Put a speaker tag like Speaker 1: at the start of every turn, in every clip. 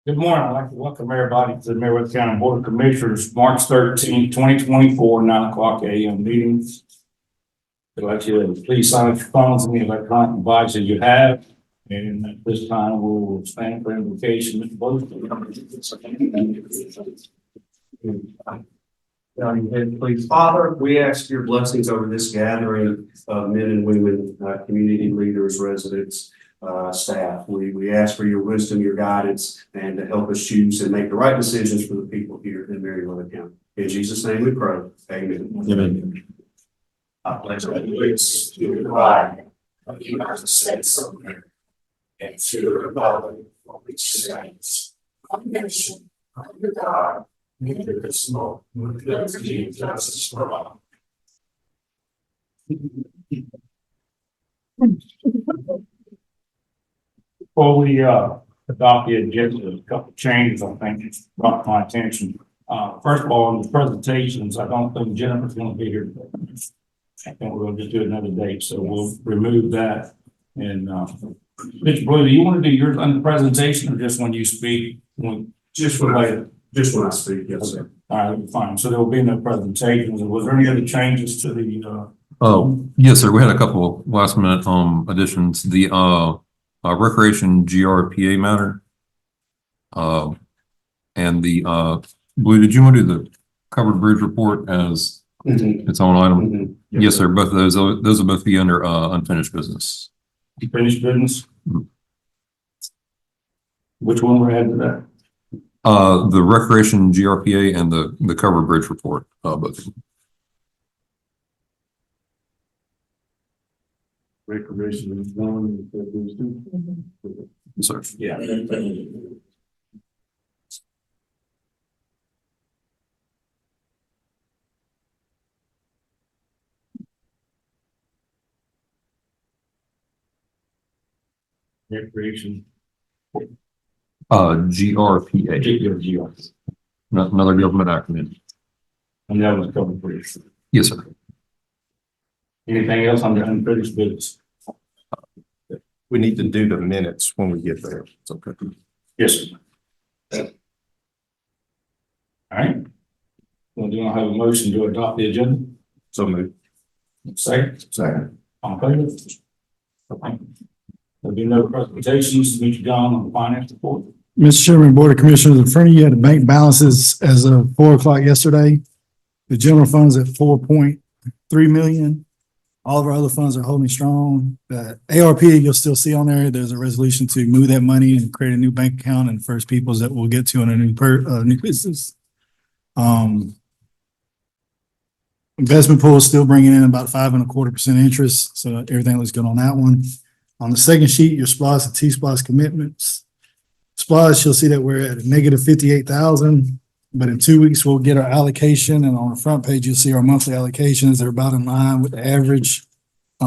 Speaker 1: Good morning. I'd like to welcome everybody to the Meriwether County Board of Commissioners, March 13th, 2024, 9:00 a.m. meetings. I'd like you to please sign your phones and the electronic device that you have. And at this time, we'll stand for invocation. Mr. Booth.
Speaker 2: Please, Father, we ask your blessings over this gathering of men and women, community leaders, residents, staff. We ask for your wisdom, your guidance, and to help us choose and make the right decisions for the people here in Meriwether County. In Jesus' name we pray. Amen.
Speaker 1: Amen.
Speaker 2: I pledge allegiance to the flag of the United States of America and to the republic for which stands one nation under God, indivisible, with liberty and justice for all.
Speaker 1: Before we adopt the agenda, a couple of changes I think it's brought to my attention. First of all, in the presentations, I don't think Jennifer's going to be here. I think we're going to just do another date, so we'll remove that. And Mr. Blue, do you want to do yours on the presentation or just when you speak?
Speaker 2: Just when I speak, yes, sir.
Speaker 1: All right, fine. So there will be no presentations. Was there any other changes to the?
Speaker 3: Oh, yes, sir. We had a couple of last minute additions. The recreation GRPA matter. And the Blue, did you want to do the covered bridge report as its own item? Yes, sir. Both of those will both be under unfinished business.
Speaker 1: Finished business? Which one we're adding to that?
Speaker 3: The recreation GRPA and the covered bridge report, both of them.
Speaker 1: Recreation is one.
Speaker 3: Yes, sir.
Speaker 1: Yeah. Recreation.
Speaker 3: GRPA. Another government acronym.
Speaker 1: And that was covered for you.
Speaker 3: Yes, sir.
Speaker 1: Anything else on the unfinished business?
Speaker 4: We need to do the minutes when we get there. It's okay.
Speaker 1: Yes, sir. All right. Well, do you have a motion to adopt the agenda?
Speaker 4: So moved.
Speaker 1: Second. On favor? Okay. There'll be no presentations. Mr. John on the finance report.
Speaker 5: Mr. Chairman, Board of Commissioners, in front of you had the bank balances as of 4:00 yesterday. The general fund's at 4.3 million. All of our other funds are holding strong. The ARP you'll still see on there. There's a resolution to move that money and create a new bank account, and First Peoples that we'll get to on a new business. Investment pool is still bringing in about 5.25% interest, so everything looks good on that one. On the second sheet, your SPLOS and T-SPLOS commitments. SPLOS, you'll see that we're at a negative 58,000, but in 2 weeks we'll get our allocation, and on the front page you'll see our monthly allocations. They're about in line with the average.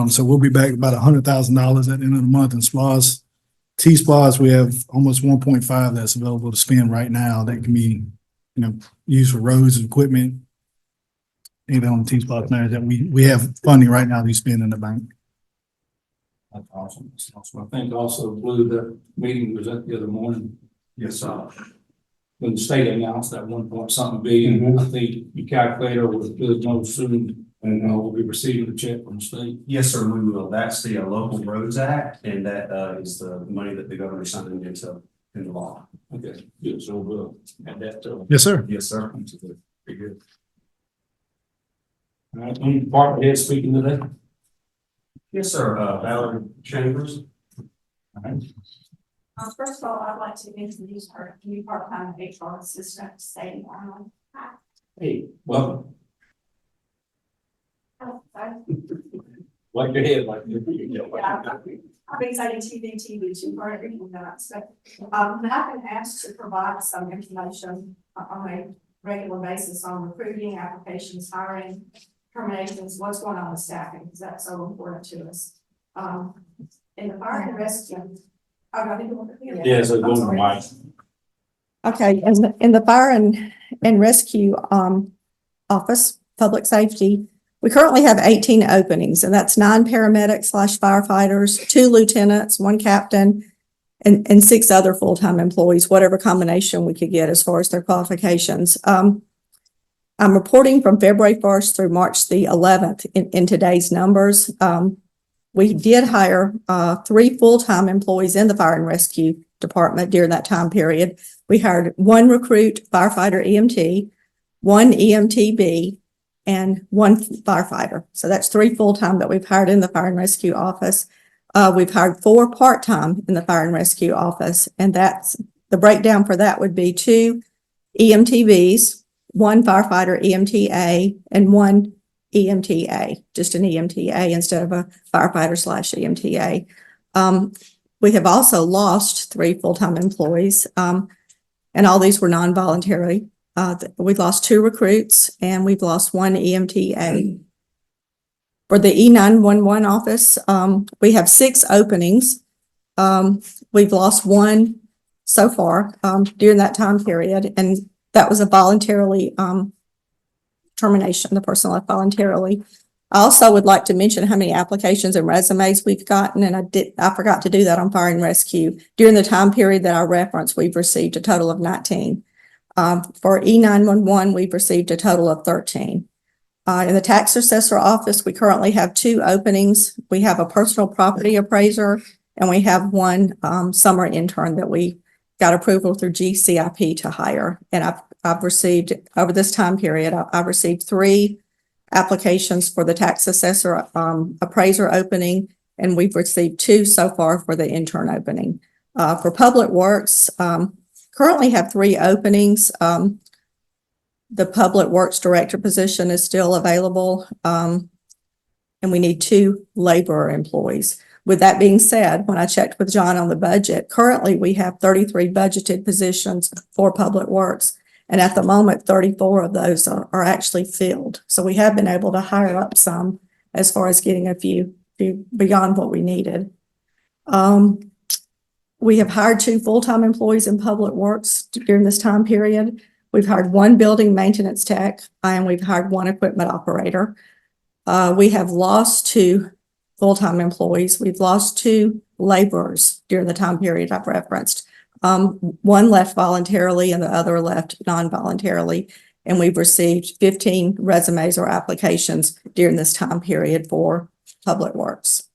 Speaker 5: So we'll be back about $100,000 at the end of the month in SPLOS. T-SPLOS, we have almost 1.5 that's available to spend right now that can be, used for roads and equipment. Even on the T-SPLOS matters that we have funding right now to spend in the bank.
Speaker 1: That's awesome. That's awesome. I think also Blue, the meeting was at the other morning.
Speaker 2: Yes, sir.
Speaker 1: When the state announced that 1 billion, I think your calculator was good most soon, and we'll be receiving a check from the state.
Speaker 2: Yes, sir, we will. That's the Local Roads Act, and that is the money that the governor signed into law.
Speaker 1: Okay, good. So we'll add that to.
Speaker 5: Yes, sir.
Speaker 2: Yes, sir.
Speaker 1: Pretty good. All right, any department head speaking today?
Speaker 2: Yes, sir. Valerie Chambers.
Speaker 1: All right.
Speaker 6: First of all, I'd like to introduce our new part-time HR assistant, Sadie Arnold. Hi.
Speaker 1: Hey, welcome.
Speaker 6: Oh,
Speaker 1: Like your head, like your.
Speaker 6: yeah, I'm excited TV too, for everything that. So, I've been asked to provide some information on a regular basis on recruiting, applications, hiring, terminations, what's going on with staffing, because that's so important to us. In the fire and rescue.
Speaker 1: Yeah, so go to Mike.
Speaker 7: Okay, in the fire and rescue office, public safety, we currently have 18 openings, and that's 9 paramedics / firefighters, 2 lieutenants, 1 captain, and 6 other full-time employees, whatever combination we could get as far as their qualifications. I'm reporting from February 1st through March the 11th in today's numbers. We did hire 3 full-time employees in the fire and rescue department during that time period. We hired 1 recruit firefighter EMT, 1 EMTB, and 1 firefighter. So that's 3 full-time that we've hired in the fire and rescue office. We've hired 4 part-time in the fire and rescue office, and that's the breakdown for that would be 2 EMTBs, 1 firefighter EMTA, and 1 EMTA, just an EMTA instead of a firefighter / EMTA. We have also lost 3 full-time employees, and all these were non-voluntary. We've lost 2 recruits and we've lost 1 EMTA. For the E911 office, we have 6 openings. We've lost 1 so far during that time period, and that was a voluntarily termination. The person left voluntarily. I also would like to mention how many applications and resumes we've gotten, and I forgot to do that on fire and rescue. During the time period that I referenced, we've received a total of 19. For E911, we've received a total of 13. In the tax assessor office, we currently have 2 openings. We have a personal property appraiser, and we have 1 summer intern that we got approval through GCIP to hire. And I've received, over this time period, I've received 3 applications for the tax assessor appraiser opening, and we've received 2 so far for the intern opening. For public works, currently have 3 openings. The public works director position is still available, and we need 2 laborer employees. With that being said, when I checked with John on the budget, currently we have 33 budgeted positions for public works. And at the moment, 34 of those are actually filled. So we have been able to hire up some as far as getting a few beyond what we needed. We have hired 2 full-time employees in public works during this time period. We've hired 1 building maintenance tech, and we've hired 1 equipment operator. We have lost 2 full-time employees. We've lost 2 laborers during the time period I've referenced. 1 left voluntarily and the other left non-voluntarily. And we've received 15 resumes or applications during this time period for public works.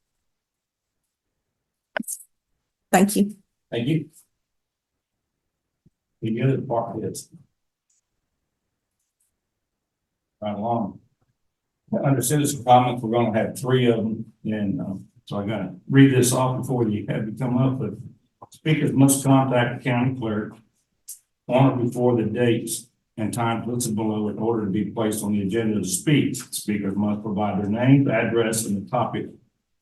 Speaker 7: Thank you.
Speaker 1: Thank you. The other part is right along. Under citizen comments, we're going to have 3 of them, and so I got to read this off before you have to come up with. Speakers must contact the county clerk on or before the dates and times listed below in order to be placed on the agenda to speak. Speakers must provide their name, address, and the topic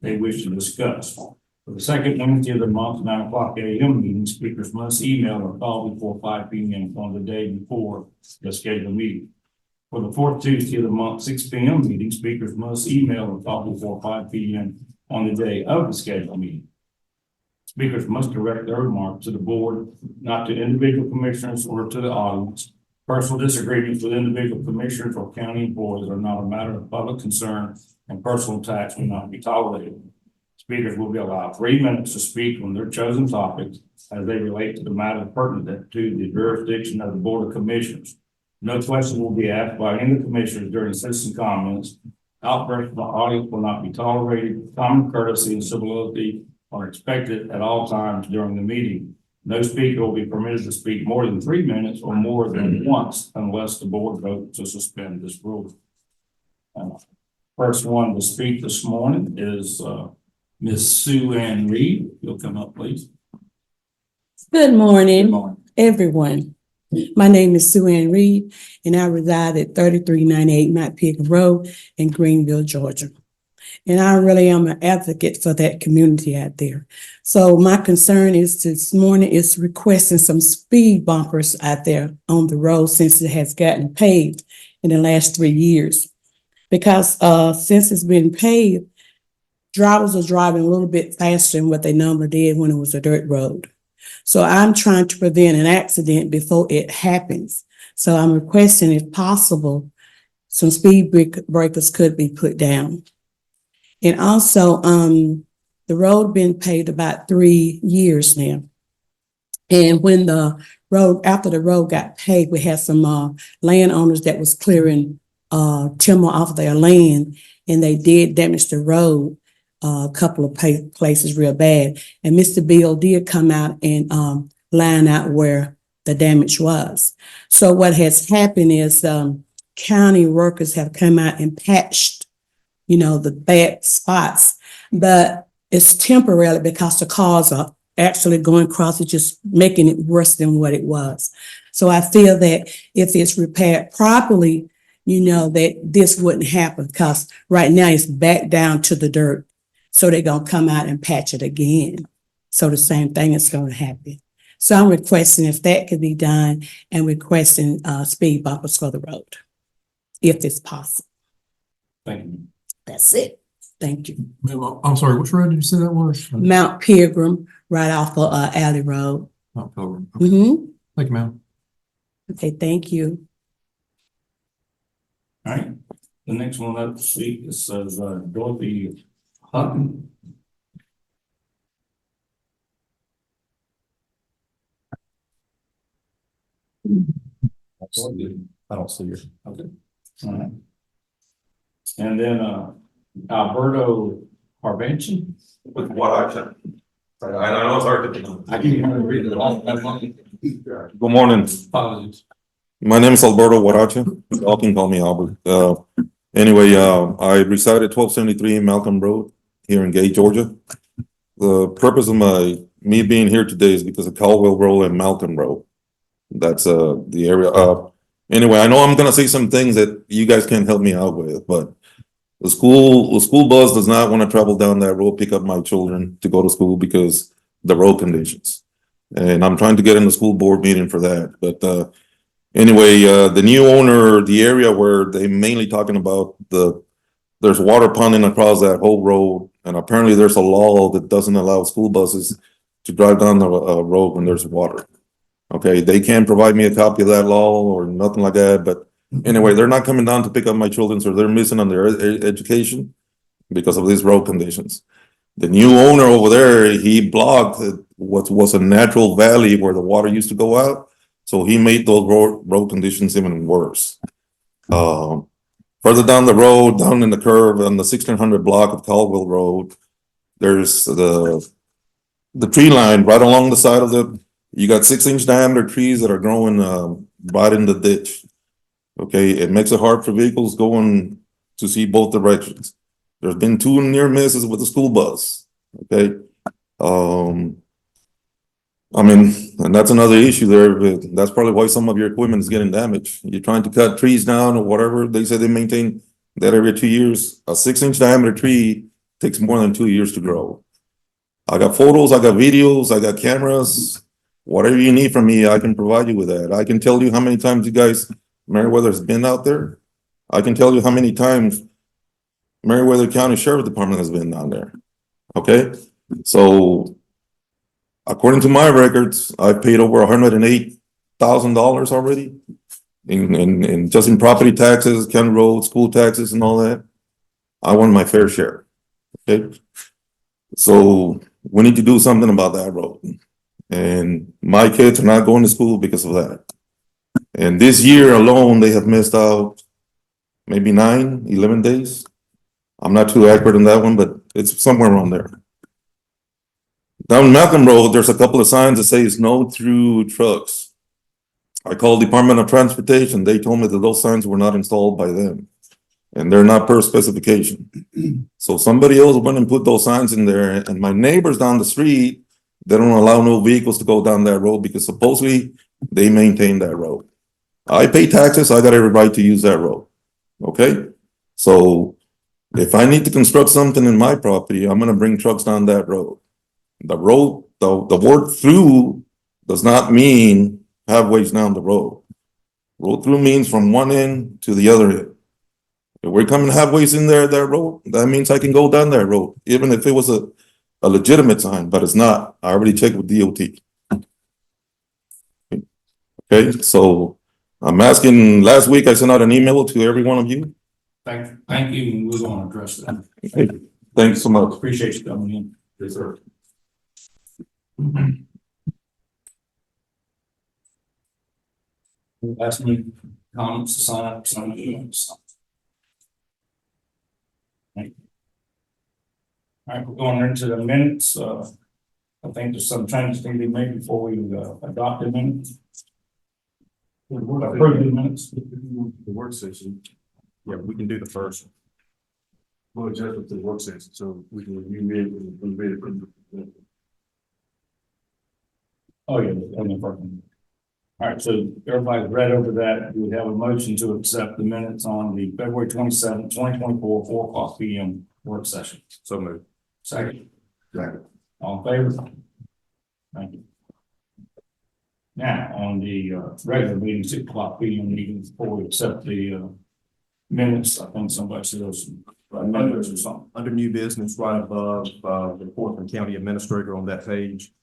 Speaker 1: they wish to discuss. For the second Wednesday of the month, 9:00 a.m. meeting, speakers must email or call before 5 p.m. on the day before the scheduled meeting. For the fourth Tuesday of the month, 6 p.m. meeting, speakers must email or call before 5 p.m. on the day of the scheduled meeting. Speakers must direct their remarks to the board, not to individual commissioners or to the audience. Personal disagreements with individual commissioners or county employees are not a matter of public concern, and personal attacks will not be tolerated. Speakers will be allowed 3 minutes to speak on their chosen topics as they relate to the matter pertinent to the jurisdiction of the Board of Commissioners. No question will be asked by any of the commissioners during citizen comments. Outbursts from the audience will not be tolerated. Common courtesy and civility are expected at all times during the meeting. No speaker will be permitted to speak more than 3 minutes or more than once unless the board votes to suspend this rule. First one to speak this morning is Ms. Sue Ann Reed. You'll come up, please.
Speaker 8: Good morning,
Speaker 1: Good morning.
Speaker 8: everyone. My name is Sue Ann Reed, and I reside at 3398 Mount Piggy Road in Greenville, Georgia. And I really am an advocate for that community out there. So my concern is this morning is requesting some speed bumpers out there on the road since it has gotten paved in the last 3 years. Because since it's been paved, drivers are driving a little bit faster than what they normally did when it was a dirt road. So I'm trying to prevent an accident before it happens. So I'm requesting, if possible, some speed breakers could be put down. And also, the road been paved about 3 years now. And when the road, after the road got paved, we had some landowners that was clearing timber off their land, and they did damage the road a couple of places real bad. And Mr. Bill did come out and line out where the damage was. So what has happened is county workers have come out and patched, the bad spots, but it's temporarily because the cars are actually going across it, just making it worse than what it was. So I feel that if it's repaired properly, that this wouldn't happen, because right now it's back down to the dirt. So they're gonna come out and patch it again. So the same thing is gonna happen. So I'm requesting if that could be done, and requesting speed bumpers for the road, if it's possible.
Speaker 1: Thank you.
Speaker 8: That's it. Thank you.
Speaker 3: Ma'am, I'm sorry, which road did you say that was?
Speaker 8: Mount Pilgrim, right off of Alley Road.
Speaker 3: Mount Pilgrim.
Speaker 8: Mm-hmm.
Speaker 3: Thank you, ma'am.
Speaker 8: Okay, thank you.
Speaker 1: All right, the next one up this week is Dorothy Hutton.
Speaker 4: I don't see her.
Speaker 1: Okay. All right. And then Alberto Harbenson.
Speaker 9: With what action? I know it's hard to.
Speaker 1: I didn't want to read it all.
Speaker 9: Good morning.
Speaker 1: Apologies.
Speaker 9: My name is Alberto Huarache. Y'all can call me Albert. Anyway, I reside at 1273 Malcolm Road here in Gay, Georgia. The purpose of me being here today is because of Caldwell Road and Malcolm Road. That's the area. Anyway, I know I'm gonna say some things that you guys can't help me out with, but the school bus does not want to travel down that road, pick up my children to go to school because the road conditions. And I'm trying to get in the school board meeting for that. But anyway, the new owner, the area where they mainly talking about there's water ponding across that whole road. And apparently there's a law that doesn't allow school buses to drive down the road when there's water. Okay, they can't provide me a copy of that law or nothing like that, but anyway, they're not coming down to pick up my children, so they're missing on their education because of these road conditions. The new owner over there, he blocked what was a natural valley where the water used to go out, so he made those road conditions even worse. Further down the road, down in the curve on the 1600 block of Caldwell Road, there's the tree line right along the side of you got 6-inch diameter trees that are growing right in the ditch. Okay, it makes it hard for vehicles going to see both directions. There's been 2 near misses with the school bus. Okay, I mean, and that's another issue there. But that's probably why some of your equipment is getting damaged. You're trying to cut trees down or whatever. They say they maintain that every 2 years. A 6-inch diameter tree takes more than 2 years to grow. I got photos, I got videos, I got cameras. Whatever you need from me, I can provide you with that. I can tell you how many times you guys, Meriwether's been out there. I can tell you how many times Meriwether County Sheriff Department has been down there. Okay, so according to my records, I've paid over $108,000 already in just in property taxes, county roads, school taxes, and all that. I want my fair share. Okay, so we need to do something about that road. And my kids are not going to school because of that. And this year alone, they have missed out maybe 11 days. I'm not too accurate on that one, but it's somewhere around there. Down Malcolm Road, there's a couple of signs that say no through trucks. I called Department of Transportation. They told me that those signs were not installed by them. And they're not per specification. So somebody else went and put those signs in there. And my neighbors down the street, they don't allow no vehicles to go down that road because supposedly they maintain that road. I pay taxes, I got every right to use that road. Okay? So if I need to construct something in my property, I'm gonna bring trucks down that road. The road, the word through does not mean halfway down the road. Road through means from one end to the other end. If we're coming halfway in there, that road, that means I can go down that road, even if it was a legitimate sign, but it's not. I already checked with DOT. Okay, so I'm asking, last week I sent out an email to every one of you.
Speaker 1: Thank you. We're going to address that.
Speaker 9: Hey, thanks so much.
Speaker 1: Appreciate you coming in.
Speaker 9: Yes, sir.
Speaker 1: Last minute comments, sign up, sign up. Thank you. All right, we're going into the minutes. I think there's some changes that need to be made before we adopt the minutes. Approve the minutes.
Speaker 4: The work session, yeah, we can do the first. We'll adjust it to the work session, so we can review it and.
Speaker 1: Oh, yeah. On the first one. All right, so everybody's read over that. We would have a motion to accept the minutes on the February 27th, 2024, 4:00 p.m. work session.
Speaker 4: So moved.
Speaker 1: Second.
Speaker 4: Second.
Speaker 1: All in favor? Thank you. Now, on the regular meeting, 6:00 p.m. meeting, before we accept the minutes, I think somebody said those amendments or something.
Speaker 4: Under new business, right above, report from county administrator on that page.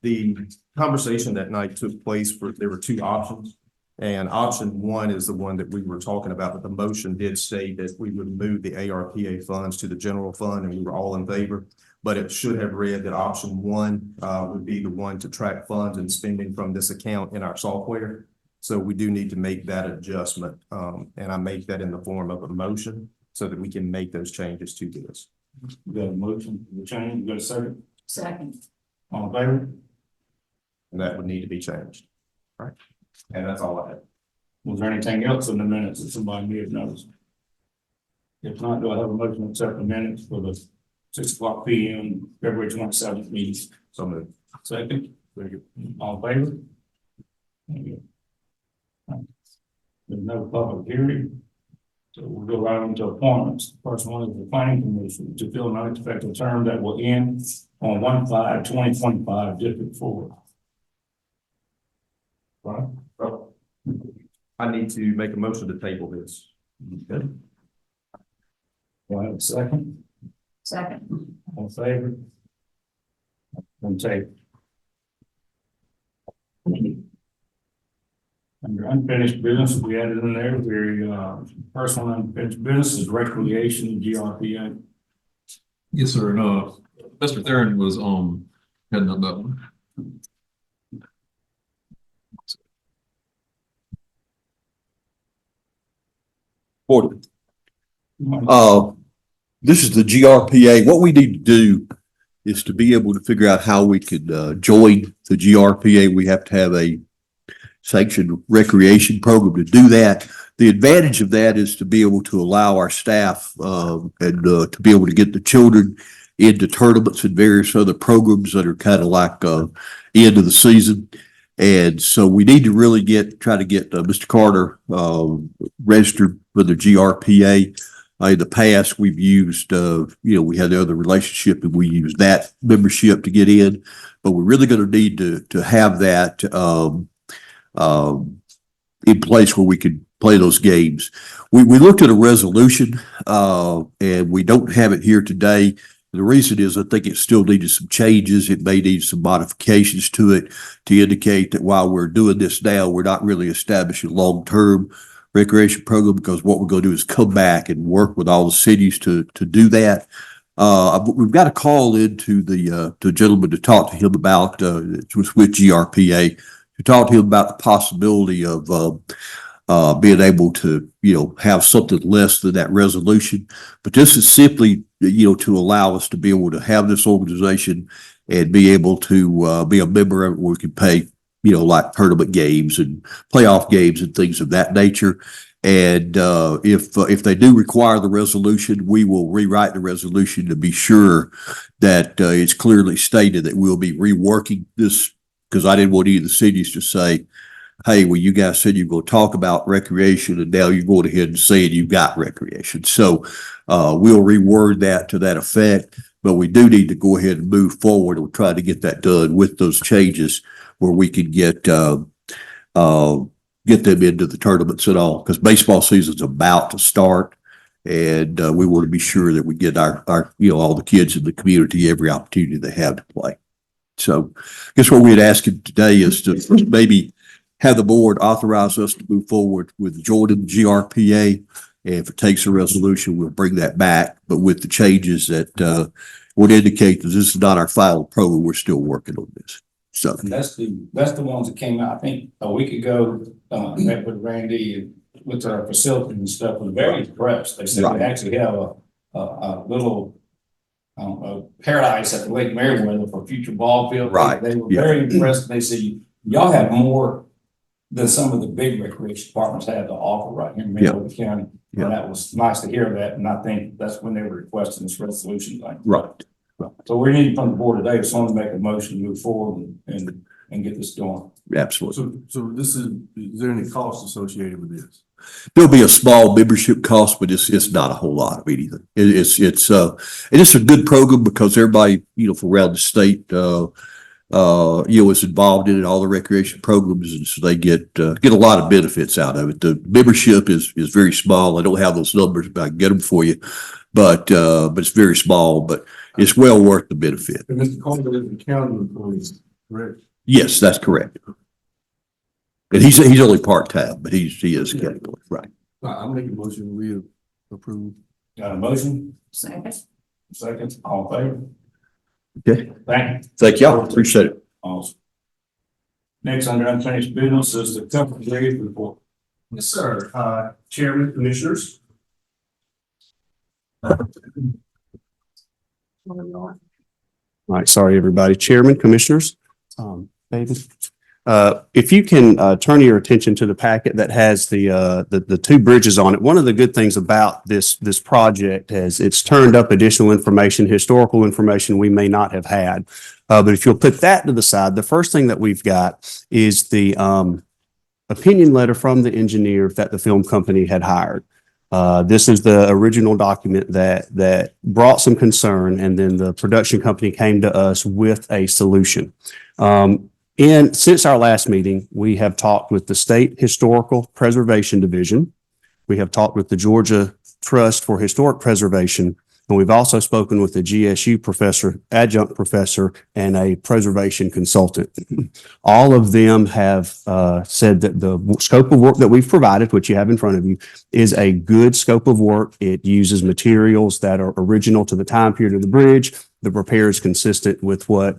Speaker 4: The conversation that night took place where there were two options. And option one is the one that we were talking about, but the motion did say that we would move the ARPA funds to the general fund, and we were all in favor. But it should have read that option one would be the one to track funds and spending from this account in our software. So we do need to make that adjustment. And I make that in the form of a motion so that we can make those changes to this.
Speaker 1: You got a motion, the change, you got a second?
Speaker 6: Second.
Speaker 1: All in favor?
Speaker 4: And that would need to be changed. All right. And that's all I have.
Speaker 1: Was there anything else in the minutes that somebody may have noticed? If not, do I have a motion to accept the minutes for the 6:00 p.m. February 27th meeting?
Speaker 4: So moved.
Speaker 1: Second,
Speaker 4: Very good.
Speaker 1: all in favor? Thank you. There's no public hearing. So we'll go right into appointments. First one is the planning commission to fill an unexpected term that will end on 1/5/2025, District 4. Right?
Speaker 4: Oh. I need to make a motion to table this.
Speaker 1: Okay. Do I have a second?
Speaker 6: Second.
Speaker 1: All in favor? Then take. Under unfinished business, we added in there, first one unfinished business is recreation, GRPA.
Speaker 3: Yes, sir. Mr. Theron was, heading up that one.
Speaker 10: This is the GRPA. What we need to do is to be able to figure out how we could join the GRPA. We have to have a sanctioned recreation program to do that. The advantage of that is to be able to allow our staff and to be able to get the children into tournaments and various other programs that are kind of like end of the season. And so we need to really try to get Mr. Carter registered for the GRPA. In the past, we've used, we had the other relationship and we used that membership to get in, but we're really going to need to have that in place where we could play those games. We looked at a resolution and we don't have it here today. The reason is I think it still needed some changes. It may need some modifications to it to indicate that while we're doing this now, we're not really establishing long-term recreation program, because what we're going to do is come back and work with all the cities to do that. We've got a call into the gentleman to talk to him about with GRPA, to talk to him about the possibility of being able to have something less than that resolution. But this is simply to allow us to be able to have this organization and be able to be a member of it where we can pay like tournament games and playoff games and things of that nature. And if they do require the resolution, we will rewrite the resolution to be sure that it's clearly stated that we'll be reworking this, because I didn't want any of the cities to say, hey, well, you guys said you're going to talk about recreation and now you're going ahead and saying you've got recreation. So we'll reword that to that effect, but we do need to go ahead and move forward and try to get that done with those changes where we can get them into the tournaments and all, because baseball season's about to start. And we want to be sure that we get our all the kids in the community every opportunity they have to play. So I guess what we'd ask you today is to maybe have the board authorize us to move forward with joining the GRPA. And if it takes a resolution, we'll bring that back, but with the changes that would indicate that this is not our final program. We're still working on this. So
Speaker 1: And that's the ones that came out, I think, a week ago. met with Randy, looked at our facility and stuff, was very impressed. They said
Speaker 10: Right.
Speaker 1: they actually have a little paradise at the Lake Meriwether for future ball field.
Speaker 10: Right,
Speaker 1: They were
Speaker 10: yeah.
Speaker 1: very impressed. They said, y'all have more than some of the big recreation departments have to offer right here in Marietta County.
Speaker 10: Yeah.
Speaker 1: And that was nice to hear that. And I think that's when they were requesting this resolution thing.
Speaker 10: Right.
Speaker 1: So we need from the board today, someone to make a motion to move forward and get this going.
Speaker 10: Absolutely.
Speaker 4: So this is there any cost associated with this?
Speaker 10: There'll be a small membership cost, but it's not a whole lot of anything. And it's a good program because everybody, from around the state, is involved in it, all the recreation programs, and so they get a lot of benefits out of it. The membership is very small. I don't have those numbers, but I can get them for you. But it's very small, but it's well worth the benefit.
Speaker 4: And Mr. Coleman is the county employee, correct?
Speaker 10: Yes, that's correct. And he's only part-time, but he is county employee, right?
Speaker 4: I'm making a motion, we approve.
Speaker 1: Got a motion?
Speaker 6: Second.
Speaker 1: Second, all in
Speaker 10: Okay.
Speaker 1: favor? Thank you.
Speaker 10: Thank y'all. Appreciate it.
Speaker 1: Awesome. Next under unfinished business is the company grade report.
Speaker 2: Yes, sir. Chairman, Commissioners. All right, sorry, everybody. Chairman, Commissioners. David. If you can turn your attention to the packet that has the two bridges on it. One of the good things about this project is it's turned up additional information, historical information we may not have had. But if you'll put that to the side, the first thing that we've got is the opinion letter from the engineer that the film company had hired. This is the original document that brought some concern, and then the production company came to us with a solution. And since our last meeting, we have talked with the State Historical Preservation Division. We have talked with the Georgia Trust for Historic Preservation, and we've also spoken with a GSU professor, adjunct professor, and a preservation consultant. All of them have said that the scope of work that we've provided, which you have in front of you, is a good scope of work. It uses materials that are original to the time period of the bridge. The repair is consistent with what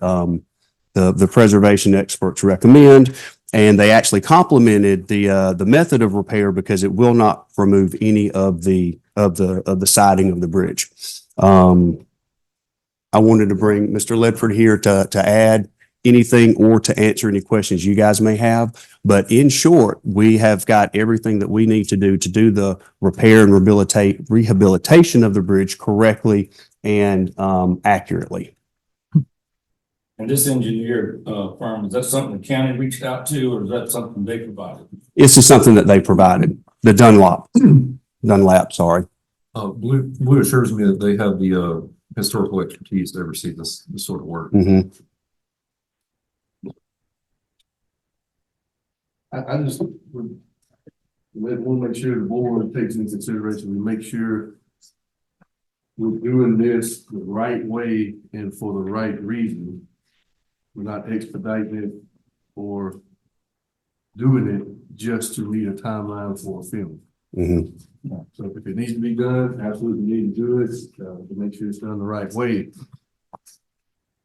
Speaker 2: the preservation experts recommend, and they actually complemented the method of repair because it will not remove any of the siding of the bridge. I wanted to bring Mr. Ledford here to add anything or to answer any questions you guys may have. But in short, we have got everything that we need to do the repair and rehabilitation of the bridge correctly and accurately.
Speaker 1: And this engineer firm, is that something the county reached out to, or is that something they provided?
Speaker 2: This is something that they provided, the Dunlap, sorry.
Speaker 3: Blue assures me that they have the historical expertise to oversee this sort of work.
Speaker 2: Mhm.
Speaker 4: I just want to make sure the board takes into consideration, we make sure we're doing this the right way and for the right reason. We're not expediting it or doing it just to meet a timeline for a film.
Speaker 2: Mhm.
Speaker 4: So if it needs to be done, absolutely need to do it, to make sure it's done the right way.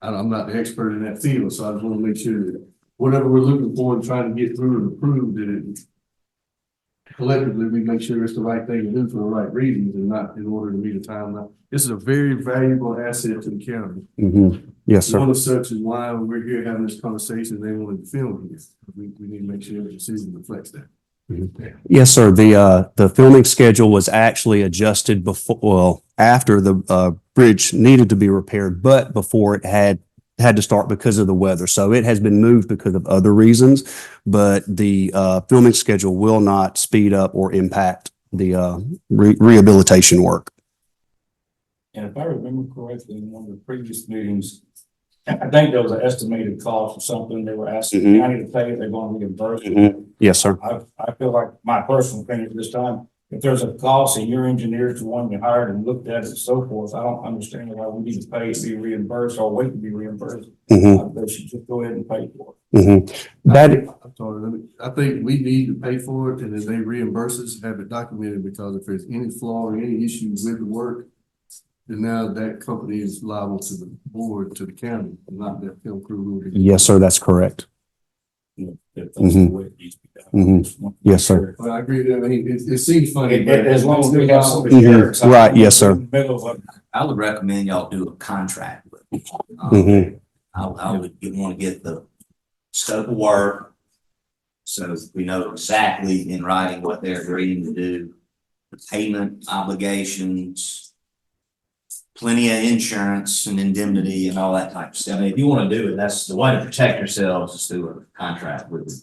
Speaker 4: I'm not the expert in that field, so I just want to make sure that whatever we're looking for and trying to get through and approve, that it collectively, we make sure it's the right thing to do for the right reasons and not in order to meet a timeline. This is a very valuable asset to the county.
Speaker 2: Mhm. Yes, sir.
Speaker 4: One of such is why we're here having this conversation. They wanted to film this. We need to make sure the decision reflects that.
Speaker 2: Yes, sir. The filming schedule was actually adjusted after the bridge needed to be repaired, but before it had to start because of the weather. So it has been moved because of other reasons, but the filming schedule will not speed up or impact the rehabilitation work.
Speaker 1: And if I remember correctly, in one of the previous meetings, I think there was an estimated cost or something. They were asking the county to pay, they're going to reimburse.
Speaker 2: Yes, sir.
Speaker 1: I feel like my personal opinion at this time, if there's a cost and your engineer's the one you hired and looked at it and so forth, I don't understand why we need to pay to be reimbursed or wait to be reimbursed. They should just go ahead and pay for it.
Speaker 4: I'm sorry, I think we need to pay for it, and then they reimburse us, have it documented, because if there's any flaw or any issues with the work, then now that company is liable to the board, to the county, not that film crew.
Speaker 2: Yes, sir. That's correct.
Speaker 1: If that's the way it needs to be done.
Speaker 10: Yes, sir.
Speaker 4: Well, I agree. I mean, it seems funny.
Speaker 1: As long as we have somebody
Speaker 10: Mhm.
Speaker 1: there. 'Cause I
Speaker 10: Right,
Speaker 1: think
Speaker 10: yes, sir.
Speaker 1: in the middle of a-
Speaker 11: I would recommend y'all do a contract with them.
Speaker 10: Mhm.
Speaker 11: I would want to get the scope of work. So we know exactly in writing what they're agreeing to do, the payment obligations, plenty of insurance and indemnity and all that type of stuff. I mean, if you want to do it, that's the way to protect yourselves is through a contract with them.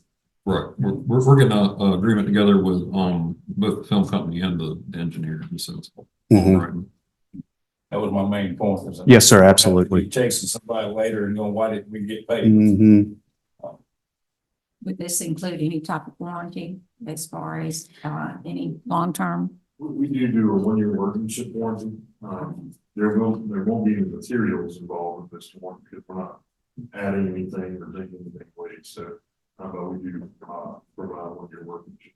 Speaker 3: Right, we're getting a agreement together with, both the film company and the engineer, so it's all
Speaker 10: Mhm.
Speaker 3: right.
Speaker 1: That was my main point. Was that
Speaker 10: Yes, sir,
Speaker 1: we don't have to
Speaker 10: absolutely.
Speaker 1: be chasing somebody later and going, why didn't we get paid?
Speaker 10: Mhm.
Speaker 12: Would this include any type of warranty as far as any long-term?
Speaker 13: We do a one-year workmanship warranty. There won't be any materials involved with this one because we're not adding anything or taking anything away. So, but we do, provide one-year workmanship.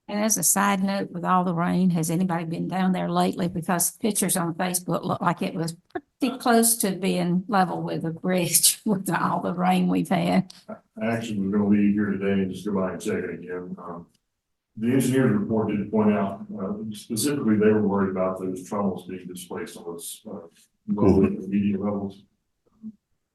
Speaker 12: And as a side note, with all the rain, has anybody been down there lately? Because pictures on Facebook look like it was pretty close to being level with the bridge with all the rain we've had.
Speaker 13: Actually, we're gonna leave here today and just go by and check it again. The engineer's report did point out, specifically, they were worried about those tunnels being displaced on those, low and medium levels.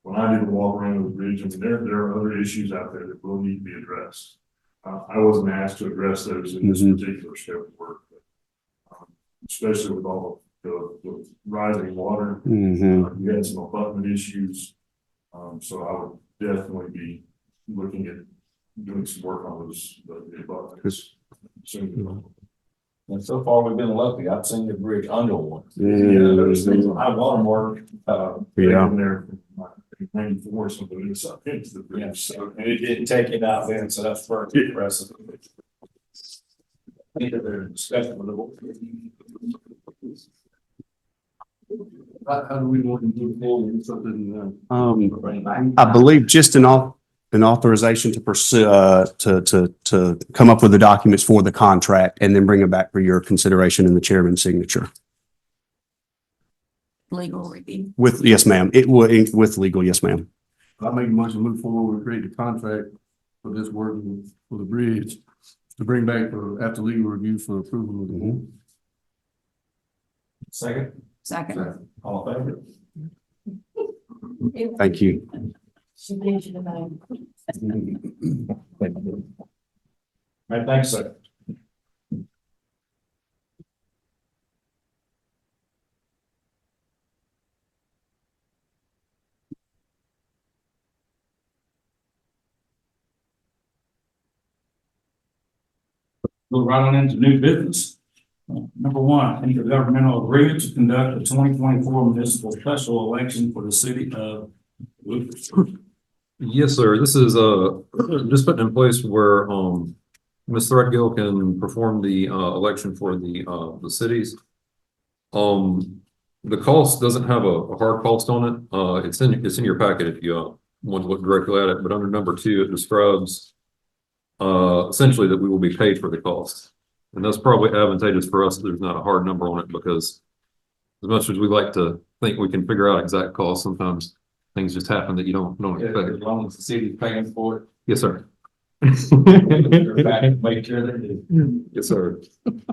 Speaker 13: When I did the walk around the bridge, I mean, there are other issues out there that will need to be addressed. I wasn't asked to address those in this particular scope of work, but, especially with all the rising water.
Speaker 10: Mhm.
Speaker 13: We had some abutment issues. So I would definitely be looking at doing some work on those, the abutments. Soon.
Speaker 1: And so far, we've been lucky. I've seen the bridge underwater.
Speaker 13: Yeah, there's things on high water mark,
Speaker 10: Yeah.
Speaker 13: in there, from 94 or something, it's up into the
Speaker 1: Yeah,
Speaker 13: bridge, so.
Speaker 1: so, and it didn't take it out then, so that's pretty impressive. Either they're discussing with the board.
Speaker 4: How do we want to move forward with something?
Speaker 2: I believe just an authorization to pursue, to come up with the documents for the contract and then bring it back for your consideration in the chairman's signature.
Speaker 12: Legal review.
Speaker 2: With, yes, ma'am. It will, with legal, yes, ma'am.
Speaker 4: I make a motion to move forward with create a contract for this work for the bridge to bring back for after legal review for approval of the board.
Speaker 1: Second,
Speaker 12: Second.
Speaker 1: all in favor?
Speaker 2: Thank you.
Speaker 6: She gives you the name.
Speaker 1: Right, thanks, sir. We're running into new business. Number one, intergovernmental agreement to conduct the 2024 municipal special election for the city of Lucas.
Speaker 3: Yes, sir. This is, just putting in place where, Ms. Threadgill can perform the, election for the cities. The cost doesn't have a hard cost on it. It's in your packet if you, want to look directly at it, but under number 2, it describes, essentially that we will be paid for the cost. And that's probably advantageous for us. There's not a hard number on it because as much as we like to think we can figure out exact costs, sometimes things just happen that you don't expect.
Speaker 1: As long as the city's paying for it.
Speaker 3: Yes, sir.
Speaker 1: Make sure they do.
Speaker 3: Yes, sir.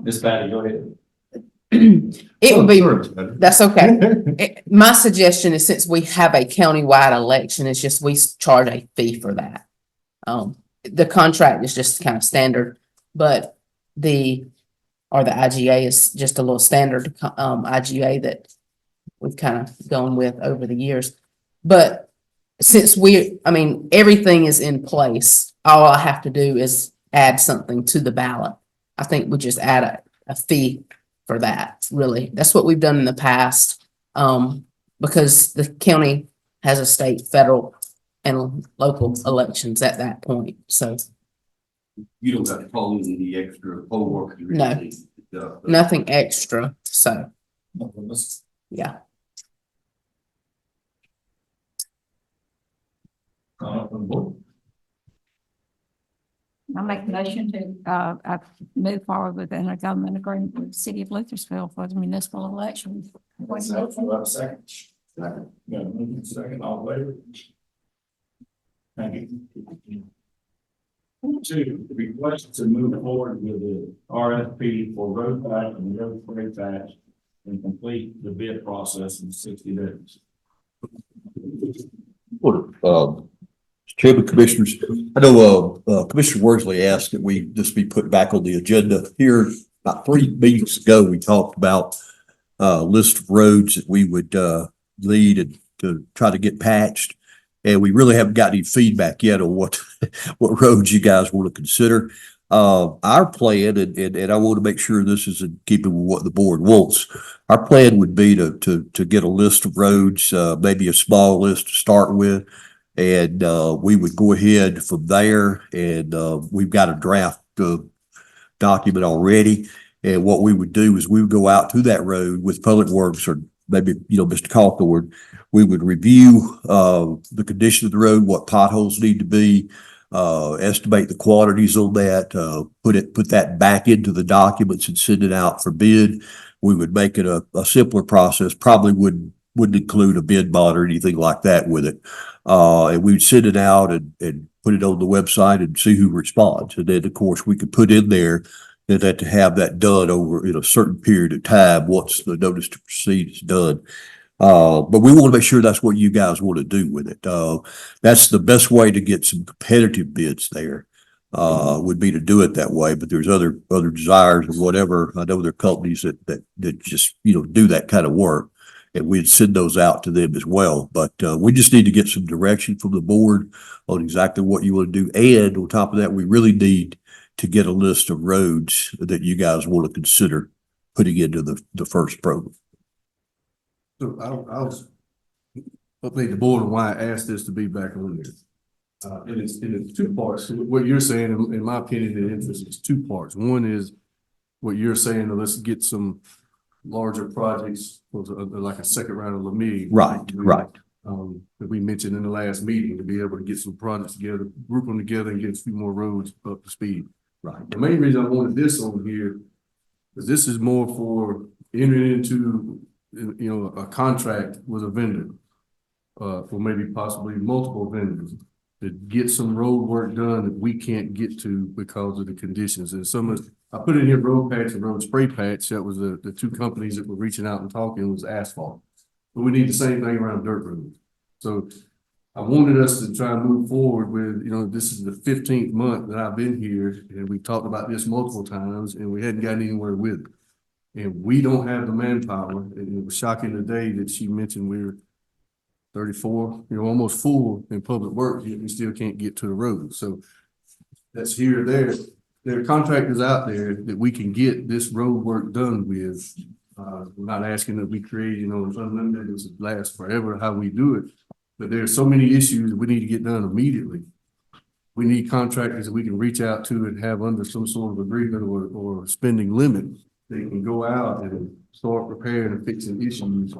Speaker 1: Miss Patty, go ahead.
Speaker 14: It would be, that's okay. My suggestion is since we have a countywide election, it's just we charge a fee for that. The contract is just kind of standard, but the IGA is just a little standard, IGA that we've kind of gone with over the years. But since everything is in place, all I have to do is add something to the ballot. I think we just add a fee for that, really. That's what we've done in the past, because the county has a state, federal, and local elections at that point, so.
Speaker 11: You don't got to call in the extra poll workers.
Speaker 14: No. Nothing extra, so, yeah.
Speaker 12: I make a motion to, move forward with an intergovernmental agreement with the city of Luthersville for the municipal election.
Speaker 1: Second. Yeah, second, all in favor? Thank you. To request to move forward with the RFP for road patch and road spray patch and complete the bid process in 60 days.
Speaker 10: Chairman, Commissioners, I know, Commissioner Worsley asked that this be put back on the agenda. Here, about 3 meetings ago, we talked about a list of roads that we would, lead and to try to get patched. And we really haven't got any feedback yet on what roads you guys want to consider. Our plan, and I want to make sure this is in keeping with what the board wants. Our plan would be to get a list of roads, maybe a small list to start with. And we would go ahead from there, and we've got a draft document already. And what we would do is we would go out to that road with Public Works, or maybe, Mr. Cawthorn. We would review the condition of the road, what potholes need to be, estimate the quantities on that, put that back into the documents and send it out for bid. We would make it a simpler process, probably wouldn't include a bid bond or anything like that with it. And we'd send it out and put it on the website and see who responds. And then, of course, we could put in there that to have that done over in a certain period of time, once the notice to proceed is done. But we want to make sure that's what you guys want to do with it. That's the best way to get some competitive bids there, would be to do it that way. But there's other desires or whatever. I know there are companies that just, do that kind of work. And we'd send those out to them as well. But we just need to get some direction from the board on exactly what you want to do. And on top of that, we really need to get a list of roads that you guys want to consider putting into the first program.
Speaker 4: So I'll update the board on why I asked this to be back on there. And it's two parts. What you're saying, in my opinion, the interest is two parts. One is what you're saying, let's get some larger projects, like a second round of LMIG.
Speaker 10: Right.
Speaker 4: That we mentioned in the last meeting, to be able to get some projects together, group them together and get a few more roads up to speed.
Speaker 10: Right.
Speaker 4: The main reason I wanted this on here is this is more for entering into, a contract with a vendor, for maybe possibly multiple vendors to get some road work done that we can't get to because of the conditions. And I put in here road patch and road spray patch. That was the two companies that were reaching out and talking, was asphalt. But we need the same thing around dirt roads. So I wanted us to try and move forward with, this is the 15th month that I've been here, and we talked about this multiple times, and we hadn't gotten anywhere with it. And we don't have the manpower. And it was shocking today that she mentioned we're 34, almost full in public work, yet we still can't get to the road. So that's here or there. There are contractors out there that we can get this road work done with. We're not asking that we create, unlimited, this lasts forever, how we do it. But there's so many issues that we need to get done immediately. We need contractors that we can reach out to and have under some sort of agreement or spending limit. They can go out and start repairing and fixing issues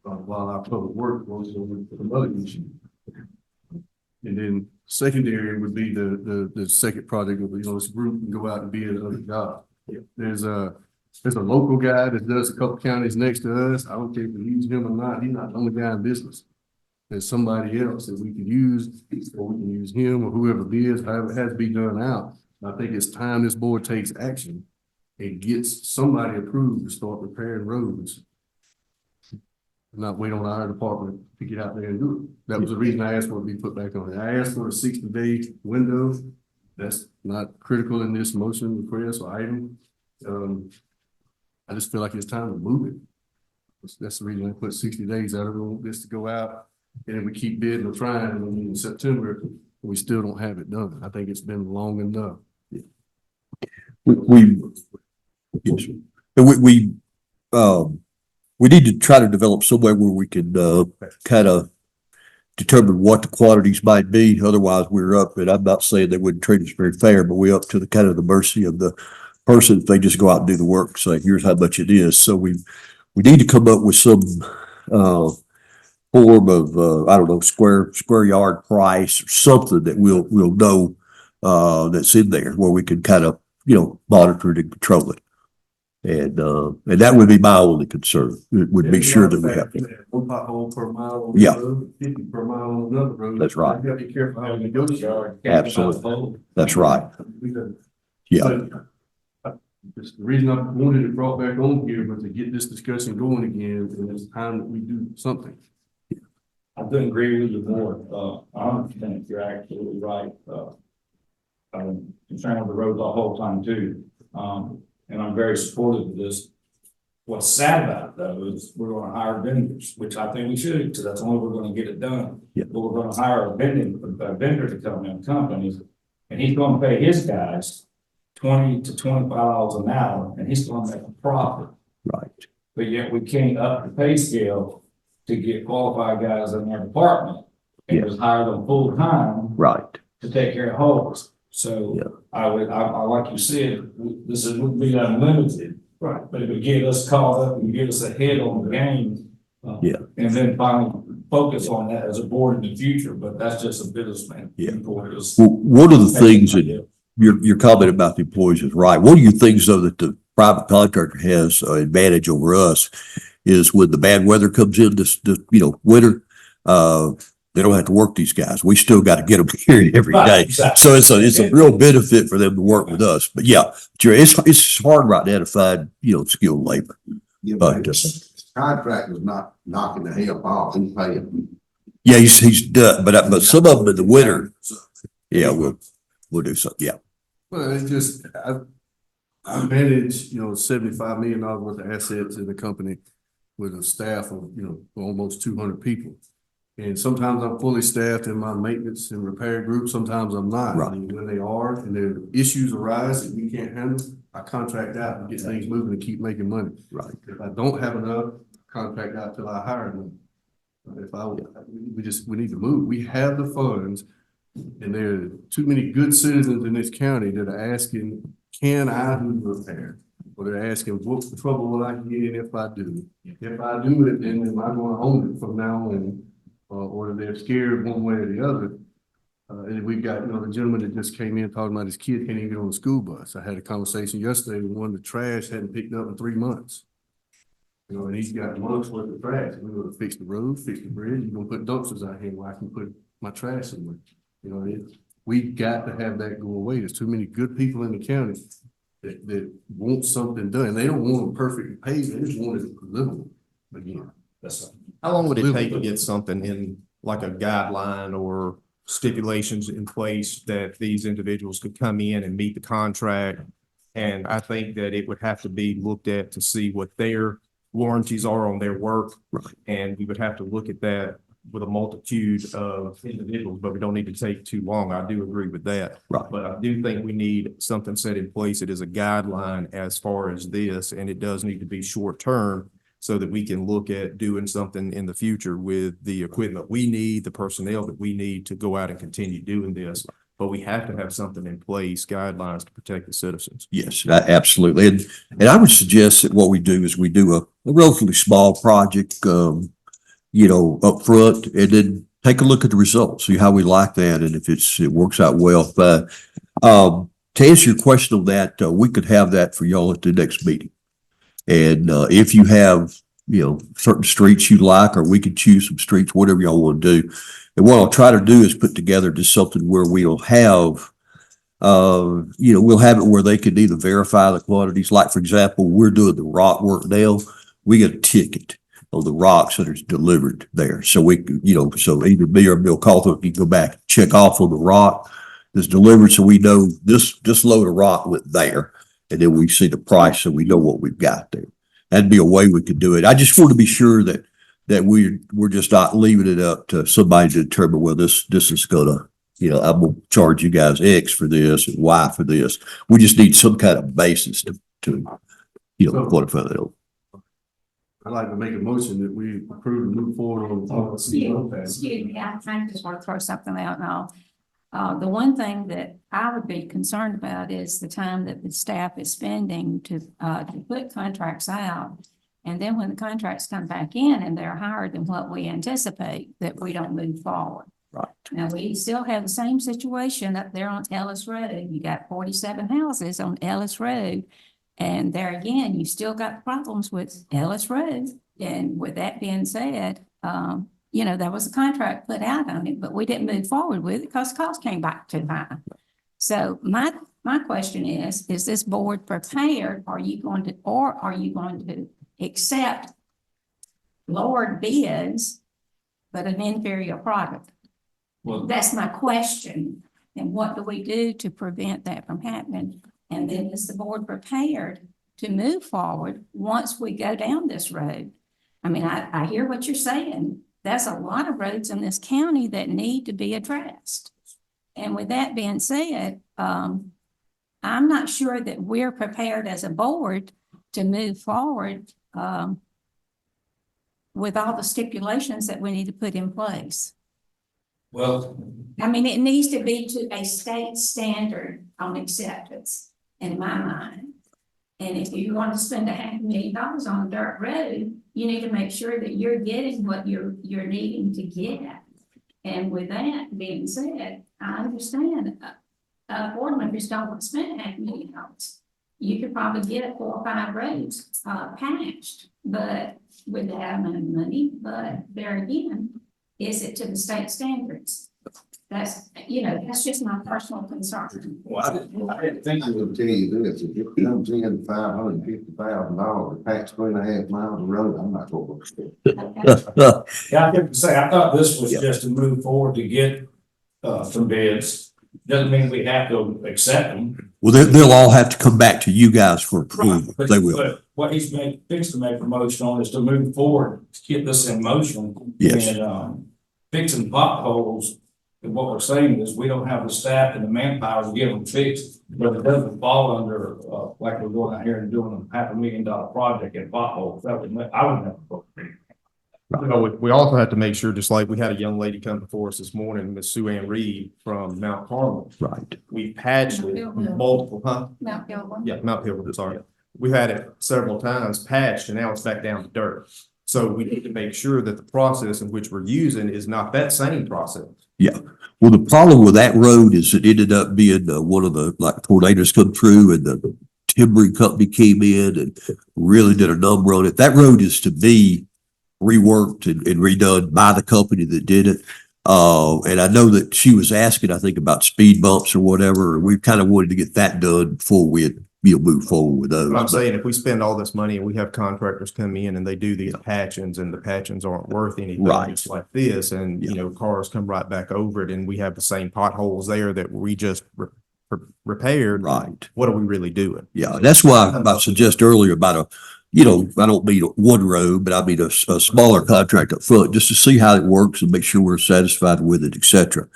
Speaker 4: while our public work goes over to some other issue. And then secondary would be the second project of, this group can go out and be at other jobs. There's a local guy that does a couple counties next to us. I don't care if we use him or not. He's not the only guy in business. There's somebody else that we could use, or we can use him or whoever it is, however it has to be done out. I think it's time this board takes action and gets somebody approved to start repairing roads. Not wait on our department to get out there and do it. That was the reason I asked for it to be put back on it. I asked for a 60-day window. That's not critical in this motion request or item. I just feel like it's time to move it. That's the reason I put 60 days out. I don't want this to go out, and if we keep bidding or trying, and in September, we still don't have it done. I think it's been long enough.
Speaker 10: We need to try to develop somewhere where we can kind of determine what the quantities might be. Otherwise, we're up, and I'm not saying they wouldn't treat us very fair, but we're up to the kind of the mercy of the person if they just go out and do the work. Say, here's how much it is. So we need to come up with some form of I don't know, square yard price or something that we'll know that's in there where we can kind of monitor it and control it. And that would be my only concern, would be sure that we have.
Speaker 2: One pothole per mile on
Speaker 10: Yeah.
Speaker 2: the road, 50 per mile on another road.
Speaker 10: That's right.
Speaker 2: You gotta be careful how you negotiate.
Speaker 10: Absolutely. That's right. Yeah,
Speaker 2: Just the reason I wanted it brought back on here was to get this discussion going again, and it's time that we do something.
Speaker 1: I couldn't agree with you more. 100%, you're absolutely right. I'm concerned with the road the whole time too. And I'm very supportive of this. What's sad about it though is we're gonna hire vendors, which I think we should, because that's the only way we're gonna get it done.
Speaker 10: Yeah.
Speaker 1: But we're gonna hire a vendor to come in, companies, and he's gonna pay his guys $20 to $25 an hour, and he's gonna make a profit.
Speaker 10: right.
Speaker 1: But yet we can't up the pay scale to get qualified guys in our department. And
Speaker 10: Yeah.
Speaker 1: just hire them full time
Speaker 10: Right.
Speaker 1: to take care of holes. So
Speaker 10: Yeah.
Speaker 1: I like you said, this would be unlimited. Right. But it would get us caught up and get us ahead on the game.
Speaker 10: Yeah.
Speaker 1: And then finally focus on that as a board in the future, but that's just a businessman.
Speaker 10: Yeah.
Speaker 1: Board is.
Speaker 10: Well, one of the things that your comment about the employees is right. One of your things though that the private contractor has an advantage over us is when the bad weather comes in this winter, they don't have to work these guys. We still got to get them here every
Speaker 1: Right,
Speaker 10: day.
Speaker 1: exactly.
Speaker 10: So it's a real benefit for them to work with us. But yeah, it's hard right now to find, skilled labor.
Speaker 15: Yeah,
Speaker 10: But,
Speaker 15: contractor's not knocking the help off, he's paying.
Speaker 10: Yeah, he's done, but some of them in the winter, yeah, we'll do something. Yeah.
Speaker 2: Well, it's just, I manage, $75 million worth of assets in the company with a staff of, almost 200 people. And sometimes I'm fully staffed in my maintenance and repair group, sometimes I'm not.
Speaker 10: Right.
Speaker 2: And when they are, and the issues arise that we can't handle, I contract out and get things moving and keep making money.
Speaker 10: Right.
Speaker 2: If I don't have enough, contract out till I hire them. We need to move. We have the funds, and there are too many good citizens in this county that are asking, can I do the repair? Or they're asking, what trouble will I get in if I do? If I do it, then am I gonna own it from now on? Or they're scared one way or the other. And we've got, the gentleman that just came in talking about his kid can't even get on the school bus. I had a conversation yesterday with one of the trash hadn't picked up in 3 months. And he's got months worth of trash. We're gonna fix the road, fix the bridge. You're gonna put dumpsters out here where I can put my trash in. We've got to have that go away. There's too many good people in the county that want something done. They don't want them perfectly paid. They just want it livable again.
Speaker 4: How long would it take to get something in like a guideline or stipulations in place that these individuals could come in and meet the contract? And I think that it would have to be looked at to see what their warranties are on their work.
Speaker 10: Right.
Speaker 4: And we would have to look at that with a multitude of individuals, but we don't need to take too long. I do agree with that.
Speaker 10: Right.
Speaker 4: But I do think we need something set in place that is a guideline as far as this, and it does need to be short term so that we can look at doing something in the future with the equipment we need, the personnel that we need to go out and continue doing this. But we have to have something in place, guidelines to protect the citizens.
Speaker 10: Yes, absolutely. And I would suggest that what we do is we do a relatively small project, up front, and then take a look at the results, see how we like that. And if it works out well, to answer your question on that, we could have that for y'all at the next meeting. And, if you have, certain streets you like, or we could choose some streets, whatever y'all want to do. And what I'll try to do is put together just something where we'll have, we'll have it where they can either verify the quantities. Like, for example, we're doing the rock work now. We get a ticket on the rocks that are delivered there. So we, so either me or Bill Cawthorn can go back, check off on the rock that's delivered. So we know this load of rock went there. And then we see the price, so we know what we've got there. That'd be a way we could do it. I just want to be sure that we're just not leaving it up to somebody to determine, well, this is gonna, I'm gonna charge you guys X for this and Y for this. We just need some kind of basis to quantify that.
Speaker 2: I'd like to make a motion that we approve and move forward on.
Speaker 12: Excuse me, I just want to throw something out now. The one thing that I would be concerned about is the time that the staff is spending to put contracts out. And then when the contracts come back in and they're higher than what we anticipate, that we don't move forward.
Speaker 10: Right.
Speaker 12: Now, we still have the same situation up there on Ellis Road. You got 47 houses on Ellis Road. And there again, you still got problems with Ellis Road. And with that being said, there was a contract put out on it, but we didn't move forward with it because cost came back too high. So my question is this board prepared? Are you going to accept lowered bids, but an inferior product?
Speaker 1: Well,
Speaker 12: That's my question. And what do we do to prevent that from happening? And then is the board prepared to move forward once we go down this road? I mean, I hear what you're saying. There's a lot of roads in this county that need to be addressed. And with that being said, I'm not sure that we're prepared as a board to move forward with all the stipulations that we need to put in place.
Speaker 1: well,
Speaker 12: I mean, it needs to be to a state standard on acceptance, in my mind. And if you want to spend $500,000 on a dirt road, you need to make sure that you're getting what you're needing to get. And with that being said, I understand board members don't want to spend $500,000. You could probably get 4 or 5 roads patched, but with that amount of money. But there again, is it to the state standards? That's just my personal concern.
Speaker 1: well,
Speaker 15: I didn't think you would tell you this, if it comes in $550,000 to patch 3.5 miles of road, I'm not gonna look at it.
Speaker 1: yeah, I have to say, I thought this was just to move forward to get some bids. Doesn't mean we have to accept them.
Speaker 10: Well, they'll all have to come back to you guys for approval.
Speaker 1: But
Speaker 10: They will.
Speaker 1: but what he's fixed to make a motion on is to move forward, to get this in motion.
Speaker 10: Yes.
Speaker 1: And fixing potholes. And what we're saying is we don't have the staff and the manpower to get them fixed, but it doesn't fall under, like we're going out here and doing a $500,000 project in potholes. I wouldn't have.
Speaker 4: We also have to make sure, just like we had a young lady come before us this morning, Miss Sue Ann Reed from Mount Carmel.
Speaker 10: Right.
Speaker 4: We patched it multiple,
Speaker 12: Mount Gilbert.
Speaker 4: Yeah, Mount Pilgrim, sorry. We've had it several times patched and now it's back down to dirt. So we need to make sure that the process in which we're using is not that same process.
Speaker 10: Yeah. Well, the problem with that road is it ended up being one of the, like, tornadoes come through and the timbering company came in and really did a number on it. That road is to be reworked and redone by the company that did it. And I know that she was asking, I think, about speed bumps or whatever. We kind of wanted to get that done before we move forward with those.
Speaker 4: But I'm saying if we spend all this money and we have contractors come in and they do these patchings and the patchings aren't worth anything,
Speaker 10: Right.
Speaker 4: just like this, and cars come right back over it and we have the same potholes there that we just repaired.
Speaker 10: Right.
Speaker 4: What are we really doing?
Speaker 10: Yeah. That's why I suggest earlier about I don't mean one road, but I mean a smaller contract up front just to see how it works and make sure we're satisfied with it, et cetera.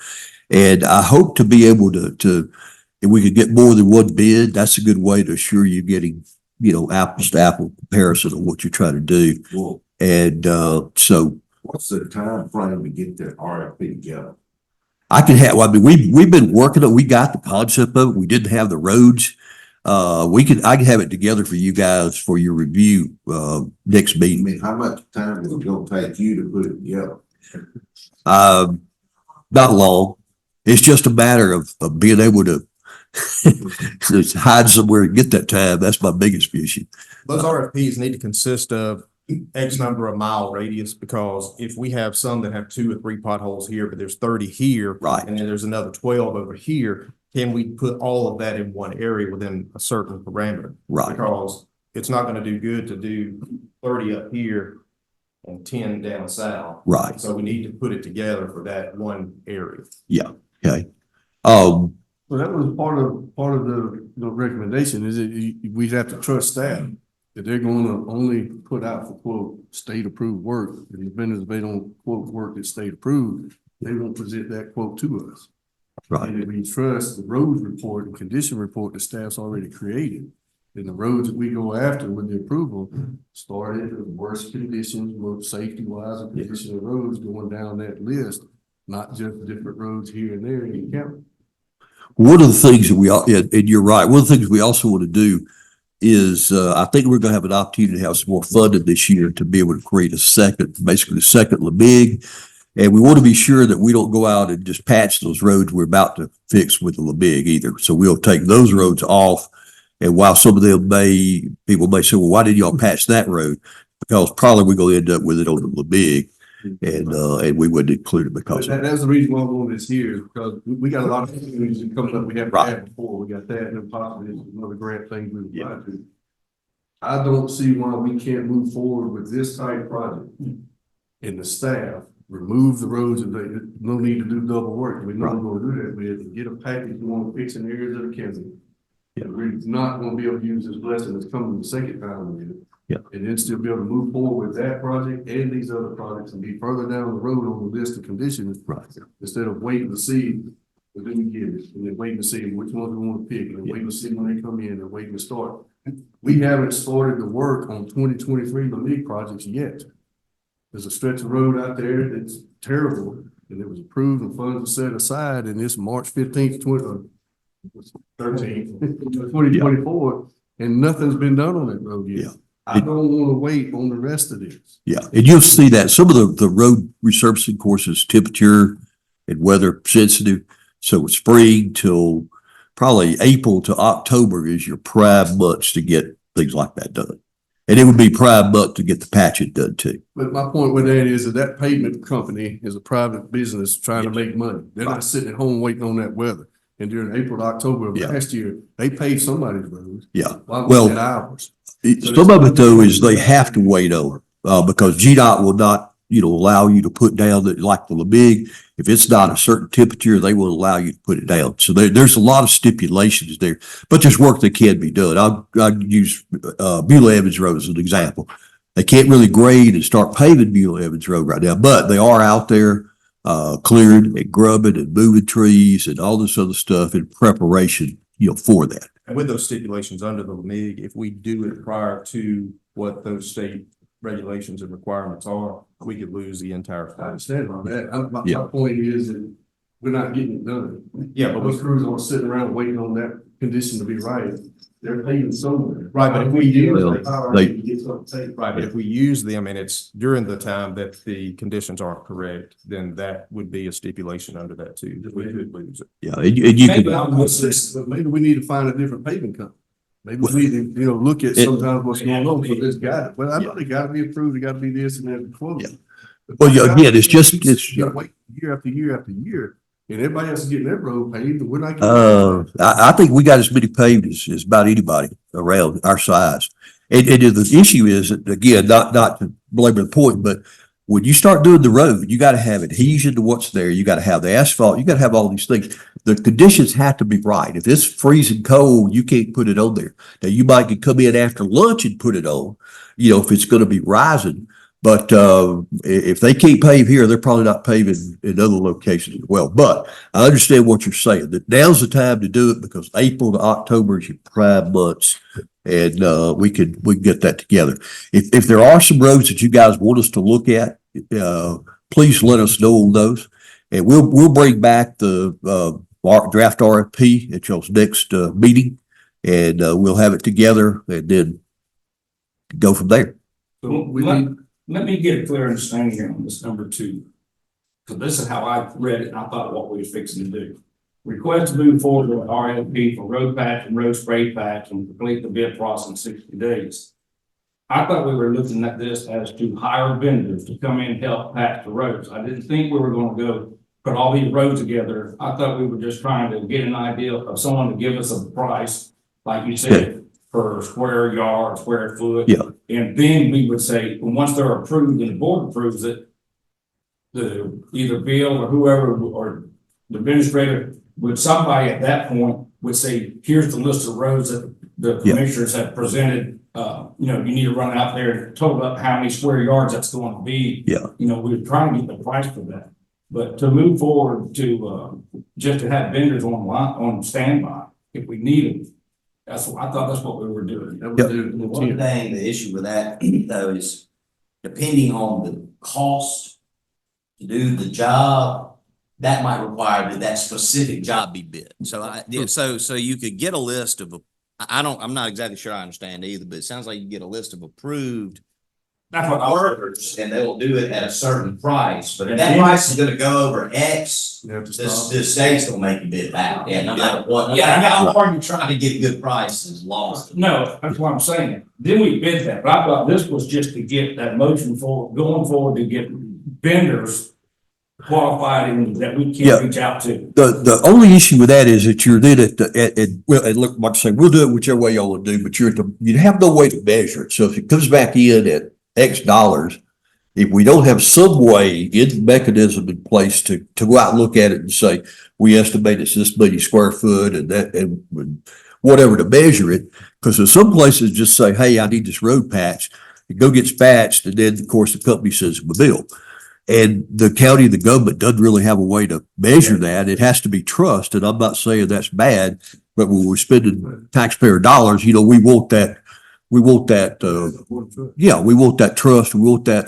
Speaker 10: And I hope to be able to if we could get more than one bid, that's a good way to assure you getting, apples to apple comparison of what you're trying to do.
Speaker 15: Well,
Speaker 10: And so
Speaker 15: what's the time frame to get the RFP together?
Speaker 10: we've been working on, we got the concept of it. We didn't have the roads. I can have it together for you guys for your review, next
Speaker 15: I
Speaker 10: meeting.
Speaker 15: mean, how much time is it gonna take you to put it together?
Speaker 10: Not long. It's just a matter of being able to hide somewhere and get that time. That's my biggest issue.
Speaker 4: Those RFPs need to consist of X number of mile radius, because if we have some that have 2 or 3 potholes here, but there's 30 here.
Speaker 10: Right.
Speaker 4: And then there's another 12 over here, can we put all of that in one area within a certain parameter?
Speaker 10: Right.
Speaker 4: Because it's not gonna do good to do 30 up here and 10 down south.
Speaker 10: Right.
Speaker 4: So we need to put it together for that one area.
Speaker 10: Yeah. Okay.
Speaker 16: So that was part of the recommendation is that we have to trust staff that they're going to only put out for quote state approved work. And the vendors, if they don't quote work that's state approved, they won't present that quote to us.
Speaker 10: Right.
Speaker 16: And if we trust the road report and condition report the staff's already created, then the roads that we go after with the approval started with worst conditions, both safety wise and condition of roads going down that list, not just different roads here and there in the county.
Speaker 10: One of the things that and you're right, one of the things we also want to do is, I think we're going to have an opportunity to have some more funding this year to be able to create basically a second LeBig. And we want to be sure that we don't go out and just patch those roads we're about to fix with the LeBig either. So we'll take those roads off And while some of them people may say, well, why did y'all patch that road? Because probably we're gonna end up with it on the big, and we wouldn't include it because of
Speaker 16: That's the reason why we're on this here, because we got a lot of things coming up we haven't had before. We got that and then possibly another grant thing we apply to. I don't see why we can't move forward with this type project. And the staff, remove the roads and they, no need to do double work. We know we're gonna do that. We have to get a package, we want to fix in areas of the county. Yeah, we're not gonna be able to use this blessing that's coming the second time with it.
Speaker 10: Yeah.
Speaker 16: And then still be able to move forward with that project and these other projects and be further down the road on the list of conditions.
Speaker 10: Right.
Speaker 16: Instead of waiting to see, but then we get it, and then waiting to see which ones we want to pick, and then waiting to see when they come in and waiting to start. We haven't started the work on 2023 league projects yet. There's a stretch of road out there that's terrible, and it was approved and funds were set aside, and it's March 15th, 2024, and nothing's been done on that road yet.
Speaker 10: Yeah.
Speaker 16: I don't want to wait on the rest of this.
Speaker 10: Yeah, and you'll see that some of the road resurfacing courses, temperature and weather sensitive. So spring till probably April to October is your prime months to get things like that done. And it would be prime month to get the patching done too.
Speaker 16: But my point with that is that pavement company is a private business trying to make money. They're not sitting at home waiting on that weather. And during April to October of last year, they paved somebody's roads.
Speaker 10: Yeah.
Speaker 16: Why
Speaker 10: Well,
Speaker 16: wasn't it ours?
Speaker 10: Some of it though is they have to wait over, because GDOT will not, allow you to put down like the LeBig. If it's not a certain temperature, they will allow you to put it down. So there's a lot of stipulations there, but there's work that can be done. I'll use, Beulah Evans Road as an example. They can't really grade and start paving Beulah Evans Road right now, but they are out there, clearing and grubbing and moving trees and all this other stuff in preparation, for that.
Speaker 4: And with those stipulations under the MIG, if we do it prior to what those state regulations and requirements are, we could lose the entire.
Speaker 16: I understand all that. My
Speaker 10: Yeah.
Speaker 16: point is that we're not getting it done.
Speaker 4: Yeah, but
Speaker 16: Those crews aren't sitting around waiting on that condition to be right. They're paying somewhere.
Speaker 4: Right, but if we do,
Speaker 16: Get something.
Speaker 4: right, but if we use them and it's during the time that the conditions aren't correct, then that would be a stipulation under that too. We could lose it.
Speaker 10: Yeah, and you
Speaker 16: Maybe
Speaker 10: can,
Speaker 16: maybe we need to find a different paving company. Maybe we need to, look at sometimes what's going on for this guy. Well, I know they gotta be approved, they gotta be this and that quote.
Speaker 10: Yeah. Well, yeah, again, it's just,
Speaker 16: You gotta wait year after year after year, and everybody else is getting their road paved, and we're not.
Speaker 10: I think we got as many paved as about anybody around our size. And the issue is, again, not to belabor the point, but when you start doing the road, you got to have adhesion to what's there. You got to have the asphalt. You got to have all these things. The conditions have to be right. If it's freezing cold, you can't put it on there. Now you might could come in after lunch and put it on, if it's going to be rising. But if they can't pave here, they're probably not paving in other locations as well. But I understand what you're saying, that now's the time to do it because April to October is your prime months. And we can get that together. If there are some roads that you guys want us to look at, please let us know on those. And we'll bring back the draft RFP at y'all's next meeting, and we'll have it together and then go from there.
Speaker 16: So
Speaker 1: Let me get a clear understanding here on this number 2. Because this is how I read it and I thought what we were fixing to do. Request to move forward with RFP for road patch and road spray patch and complete the bid process in 60 days. I thought we were looking at this as to hire vendors to come in and help patch the roads. I didn't think we were going to go put all these roads together. I thought we were just trying to get an idea of someone to give us a price, like you said, per square yard, square foot.
Speaker 10: Yeah. And
Speaker 1: then we would say, once they're approved and the board approves it, either Bill or whoever or the administrator would, somebody at that point would say, here's the list of roads that the commissioners have presented. You need to run out there and total up how many square yards that's going to be.
Speaker 10: Yeah.
Speaker 1: We were trying to get the price for that. But to move forward to just to have vendors on standby if we need them. I thought that's what we were doing.
Speaker 11: One thing, the issue with that though is depending on the cost to do the job, that might require that specific job be bid. So so you could get a list of, I'm not exactly sure I understand either, but it sounds like you get a list of approved
Speaker 1: That's what I-
Speaker 11: workers, and they will do it at a certain price, but if that price is gonna go over X,
Speaker 16: You have to
Speaker 11: the
Speaker 16: stop.
Speaker 11: state's gonna make you bid out, yeah, no matter what, no
Speaker 1: Yeah,
Speaker 11: matter
Speaker 1: I
Speaker 11: how
Speaker 1: got-
Speaker 11: hard you try to get good prices, lost.
Speaker 1: No, that's what I'm saying. Then we bid that, but I thought this was just to get that motion going forward to get vendors qualified and that we
Speaker 10: Yeah.
Speaker 1: can reach out to.
Speaker 10: The only issue with that is that you're then well, and look, like I say, we'll do it whichever way y'all want to do, but you have no way to measure it. So if it comes back in at X dollars, if we don't have some way in mechanism in place to go out and look at it and say, we estimate it's this many square foot and that, and whatever to measure it, because there's some places just say, hey, I need this road patch. It go gets patched, and then of course the company says it's a bill. And the county, the government doesn't really have a way to measure that. It has to be trust. And I'm not saying that's bad, but when we're spending taxpayer dollars, we want that, we want that trust. We want that,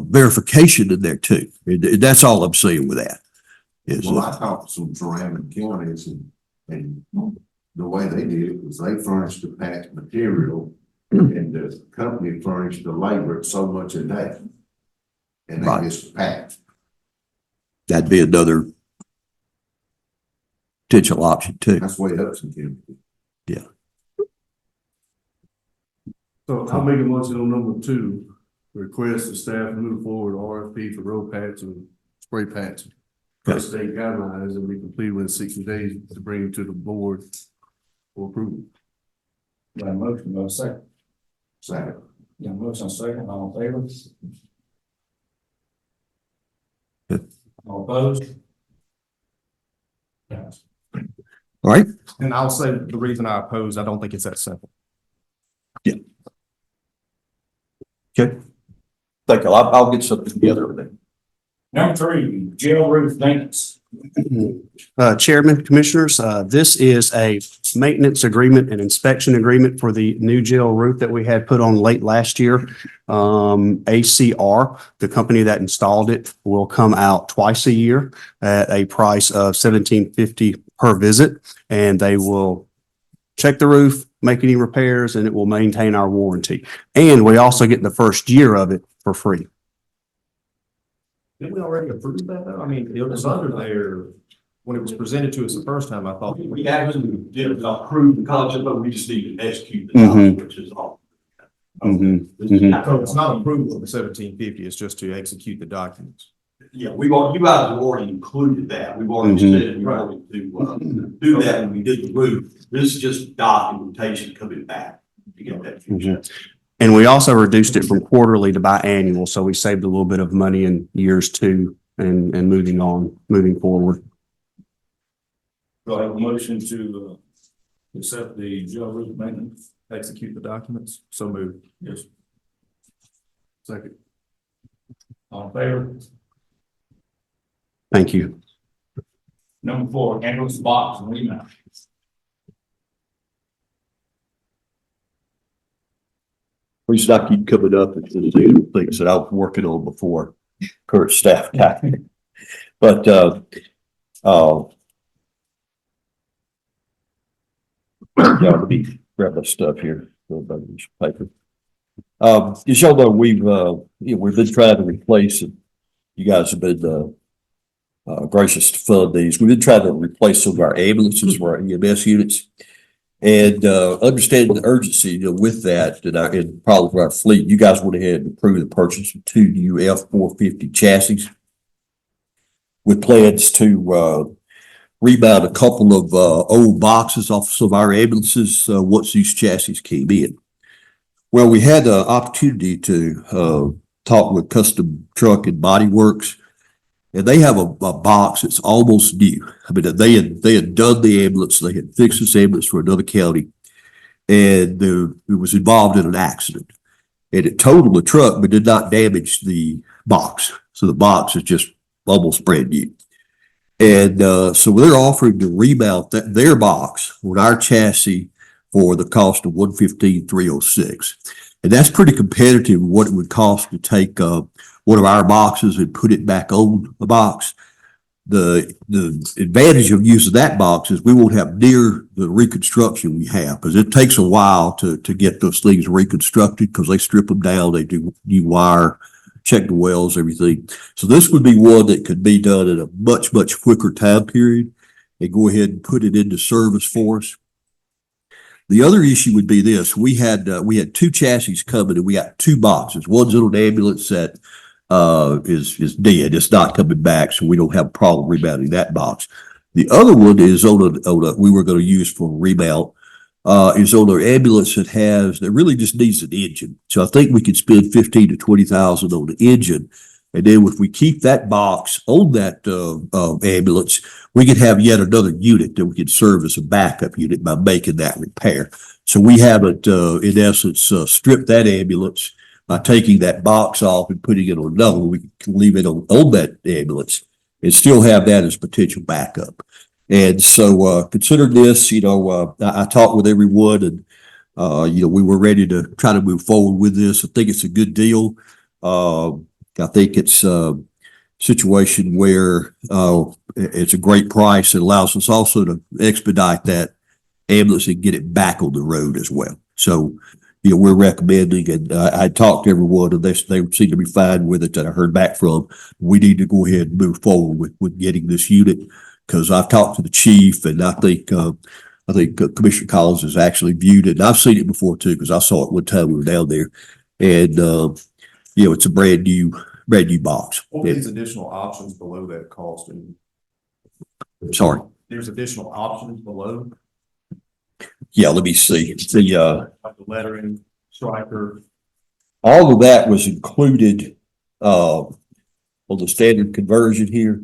Speaker 10: verification in there too. And that's all I'm saying with that. Is,
Speaker 15: Well, I talked to some surrounding counties and the way they did it was they furnished the patch material and the company furnished the labor so much a day. And
Speaker 10: Right.
Speaker 15: that gets patched.
Speaker 10: that'd be another potential option too.
Speaker 15: That's way up some counties.
Speaker 16: So I'll make a motion on number 2, request the staff move forward RFP for road patch and spray patch. Per state guidelines, and be completed within 60 days to bring it to the board for approval.
Speaker 1: Got a motion, got a second.
Speaker 15: Second.
Speaker 1: Got a motion, second, all in favor? All opposed? Yes.
Speaker 10: All right.
Speaker 4: And I'll say the reason I oppose, I don't think it's that simple.
Speaker 10: Okay. Thank you. I'll get something together with that.
Speaker 1: Number 3, jail roof maintenance.
Speaker 2: Chairman, Commissioners, this is a maintenance agreement and inspection agreement for the new jail roof that we had put on late last year. ACR, the company that installed it, will come out twice a year at a price of $17.50 per visit, and they will check the roof, make any repairs, and it will maintain our warranty. And we also get the first year of it for free.
Speaker 4: Didn't we already approve that though? I mean, it was under there, when it was presented to us the first time, I thought.
Speaker 17: We actually did approve the contract, but we just need to execute the
Speaker 2: Mhm.
Speaker 17: document, which is all.
Speaker 4: So it's not approval of the $17.50, it's just to execute the documents.
Speaker 17: Yeah, you guys have already included that. We've already said we wanted to, do that when we did the roof. This is just documentation coming back to get that.
Speaker 2: And we also reduced it from quarterly to biannual, so we saved a little bit of money in years 2 and moving forward.
Speaker 1: Do I have a motion to accept the jail roof maintenance?
Speaker 4: Execute the documents, so moved.
Speaker 1: Yes.
Speaker 4: Second.
Speaker 1: All in favor?
Speaker 2: Thank you.
Speaker 1: Number 4, ambulance box and remount.
Speaker 10: Reason I keep coming up is the things that I was working on before current staff got here. But, let me grab my stuff here. Paper. As y'all know, we've been trying to replace, and you guys have been, gracious to fund these. We've been trying to replace some of our ambulances for our EMS units. And understanding the urgency with that and probably for our fleet, you guys went ahead and approved the purchase of 2 new F-450 chassis with plans to remount a couple of old boxes off some of our ambulances once these chassis came in. Well, we had the opportunity to talk with Custom Truck and Body Works, and they have a box that's almost new. I mean, they had done the ambulance, they had fixed this ambulance for another county, and it was involved in an accident. And it totaled the truck, but did not damage the box. So the box is just almost brand new. And so they're offering to remount their box on our chassis for the cost of $115,306. And that's pretty competitive with what it would cost to take one of our boxes and put it back on the box. the advantage of using that box is we won't have near the reconstruction we have, because it takes a while to get those things reconstructed, because they strip them down, they do new wire, check the wells, everything. So this would be one that could be done in a much quicker time period and go ahead and put it into service for us. The other issue would be this: we had two chassis coming, and we got two boxes. One's on an ambulance that is dead; it's not coming back, so we don't have a problem remounting that box. The other one is on a we were going to use for a remount. Is on an ambulance that really just needs an engine. So I think we could spend 15 to 20,000 on the engine. And then if we keep that box on that ambulance, we could have yet another unit that we could serve as a backup unit by making that repair. So we haven't, in essence, stripped that ambulance by taking that box off and putting it on another one. We can leave it on that ambulance and still have that as potential backup. And so consider this, I talked with everyone, and we were ready to try to move forward with this. I think it's a good deal. I think it's a situation where it's a great price. It allows us also to expedite that ambulance and get it back on the road as well. So, we're recommending, and I talked to everyone, and they seem to be fine with it that I heard back from. We need to go ahead and move forward with getting this unit, because I've talked to the chief, and I think Commissioner Collins has actually viewed it, and I've seen it before too, because I saw it one time we were down there, and it's a brand new box.
Speaker 4: What are these additional options below that cost? And
Speaker 10: Sorry.
Speaker 4: there's additional options below,
Speaker 10: Yeah, let me see.
Speaker 4: like the lettering, striker.
Speaker 10: All of that was included on the standard conversion here.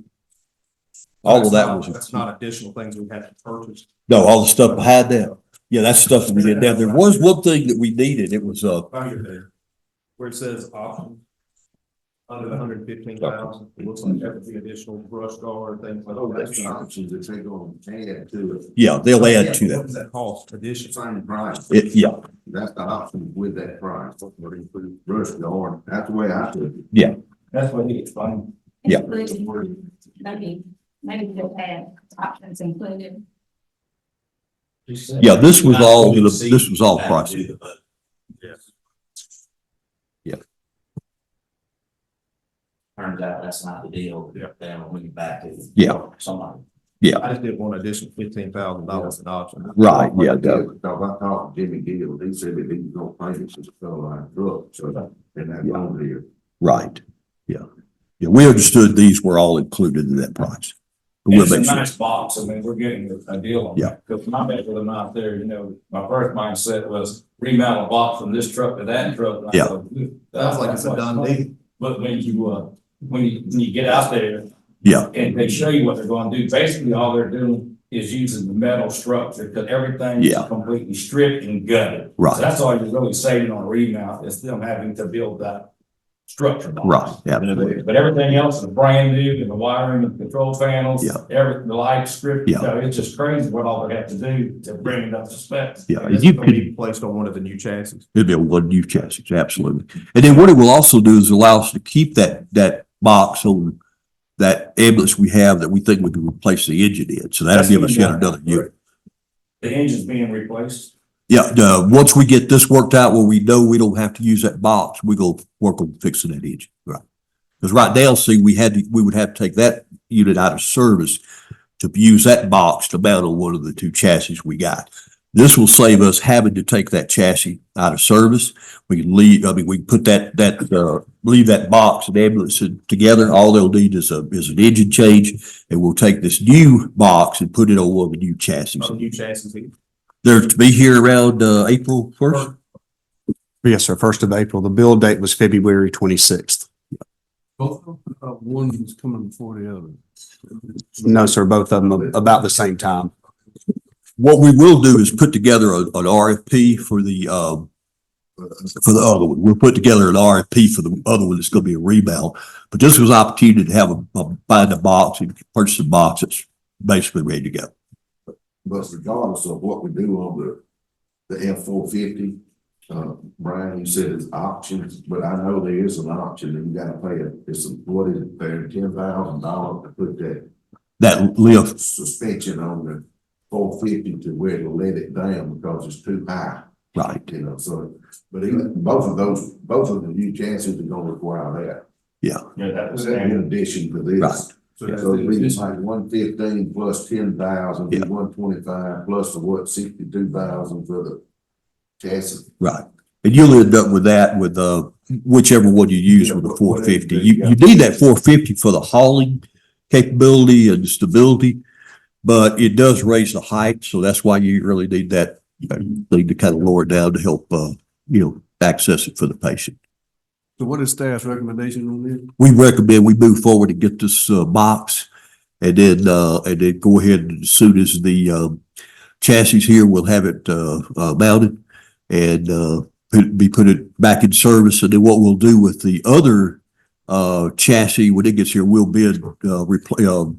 Speaker 10: All of that was.
Speaker 4: That's not additional things we have to purchase.
Speaker 10: No, all the stuff behind that. Yeah, that's stuff that we did. Now, there was one thing that we needed. It was
Speaker 4: Where it says option, under the 115,000, it looks like everything additional brush guard, things like
Speaker 15: Oh, that's
Speaker 4: that.
Speaker 15: options that they gonna add to it.
Speaker 10: Yeah, they'll add to
Speaker 4: What does
Speaker 10: that.
Speaker 4: that cost addition?
Speaker 15: Same price.
Speaker 10: Yeah,
Speaker 15: That's the option with that price. Brush guard, that's the way I took it.
Speaker 10: yeah.
Speaker 1: That's what he explained.
Speaker 10: Yeah.
Speaker 12: Maybe they'll add options included.
Speaker 10: Yeah, this was all pricey.
Speaker 11: Turns out that's not the deal.
Speaker 4: Yeah.
Speaker 11: Then when you back to.
Speaker 10: Yeah.
Speaker 11: Somebody.
Speaker 4: I just did one additional $15,000 in option.
Speaker 10: Right, yeah,
Speaker 15: Because I talked to Jimmy Gill, he said that he was gonna pay us a fellow like truck, so, and that's on here.
Speaker 10: Right. Yeah. Yeah, we understood these were all included in that price. But we'll
Speaker 1: It's a
Speaker 10: make sure.
Speaker 1: nice box. I mean, we're getting a deal on
Speaker 10: Yeah.
Speaker 1: that. Because when I met with them out there, my first mindset was remount a box from this truck to that truck. And I
Speaker 10: Yeah.
Speaker 1: thought,
Speaker 4: Sounds like it's a done deal.
Speaker 1: But when you get out there
Speaker 10: Yeah,
Speaker 1: and they show you what they're going to do, basically all they're doing is using the metal structure, because everything is
Speaker 10: Yeah.
Speaker 1: completely stripped and gutted.
Speaker 10: Right.
Speaker 1: So that's all you're really saving on a remount, is them having to build that structure. box.
Speaker 10: right. Yeah.
Speaker 1: But everything else is brand new, and the wiring, the control panels,
Speaker 10: Yeah.
Speaker 1: the lights stripped,
Speaker 10: Yeah.
Speaker 1: it's just crazy what all they have to do to bring it up to specs.
Speaker 10: Yeah.
Speaker 4: It's
Speaker 10: You
Speaker 4: gonna
Speaker 10: could,
Speaker 4: be placed on one of the new chassis.
Speaker 10: it'd be a one new chassis, absolutely. And then what it will also do is allow us to keep that box on that ambulance we have that we think we can replace the engine in. So that'll give us yet another unit.
Speaker 1: The engine's being replaced.
Speaker 10: Yeah, once we get this worked out where we know we don't have to use that box, we go work on fixing that engine. Right. Because right now, see, we would have to take that unit out of service to use that box to mount on one of the two chassis we got. This will save us having to take that chassis out of service. We can we can put leave that box and ambulance together. All they'll need is an engine change, and we'll take this new box and put it on one of the new chassis.
Speaker 4: New chassis.
Speaker 10: They're to be here around April 1st.
Speaker 2: Yes, sir, 1st of April. The build date was February 26th.
Speaker 16: Both of them, one was coming before the other.
Speaker 2: No, sir, both of them about the same time.
Speaker 10: What we will do is put together an RFP for the other one. We'll put together an RFP for the other one. It's going to be a rebound. But this was an opportunity to have find a box and purchase a box that's basically ready to go.
Speaker 15: But regardless of what we do on the F-450, Brian, you said it's options, but I know there is an option, and you gotta pay it. It's what is it, $10,000 to put that
Speaker 10: that lift,
Speaker 15: suspension on the 450 to where to let it down because it's too high.
Speaker 10: right,
Speaker 15: You know, so, but even both of the new chassis are gonna require that.
Speaker 1: Yeah, that's
Speaker 15: In
Speaker 1: standard.
Speaker 15: addition to this.
Speaker 10: Right.
Speaker 15: So it'd be like 115 plus 10,000,
Speaker 10: Yeah.
Speaker 15: 125 plus the 62,000 for the chassis.
Speaker 10: right. And you'll end up with that with, whichever one you use with the 450. You need that 450 for the hauling capability and stability, but it does raise the height, so that's why you really need that, need to kind of lower it down to help, access it for the patient.
Speaker 16: So what is staff's recommendation on this?
Speaker 10: We recommend we move forward and get this, box and then go ahead and as soon as the, chassis here, we'll have it, mounted and, put it back in service. And then what we'll do with the other, chassis, when it gets here, we'll be,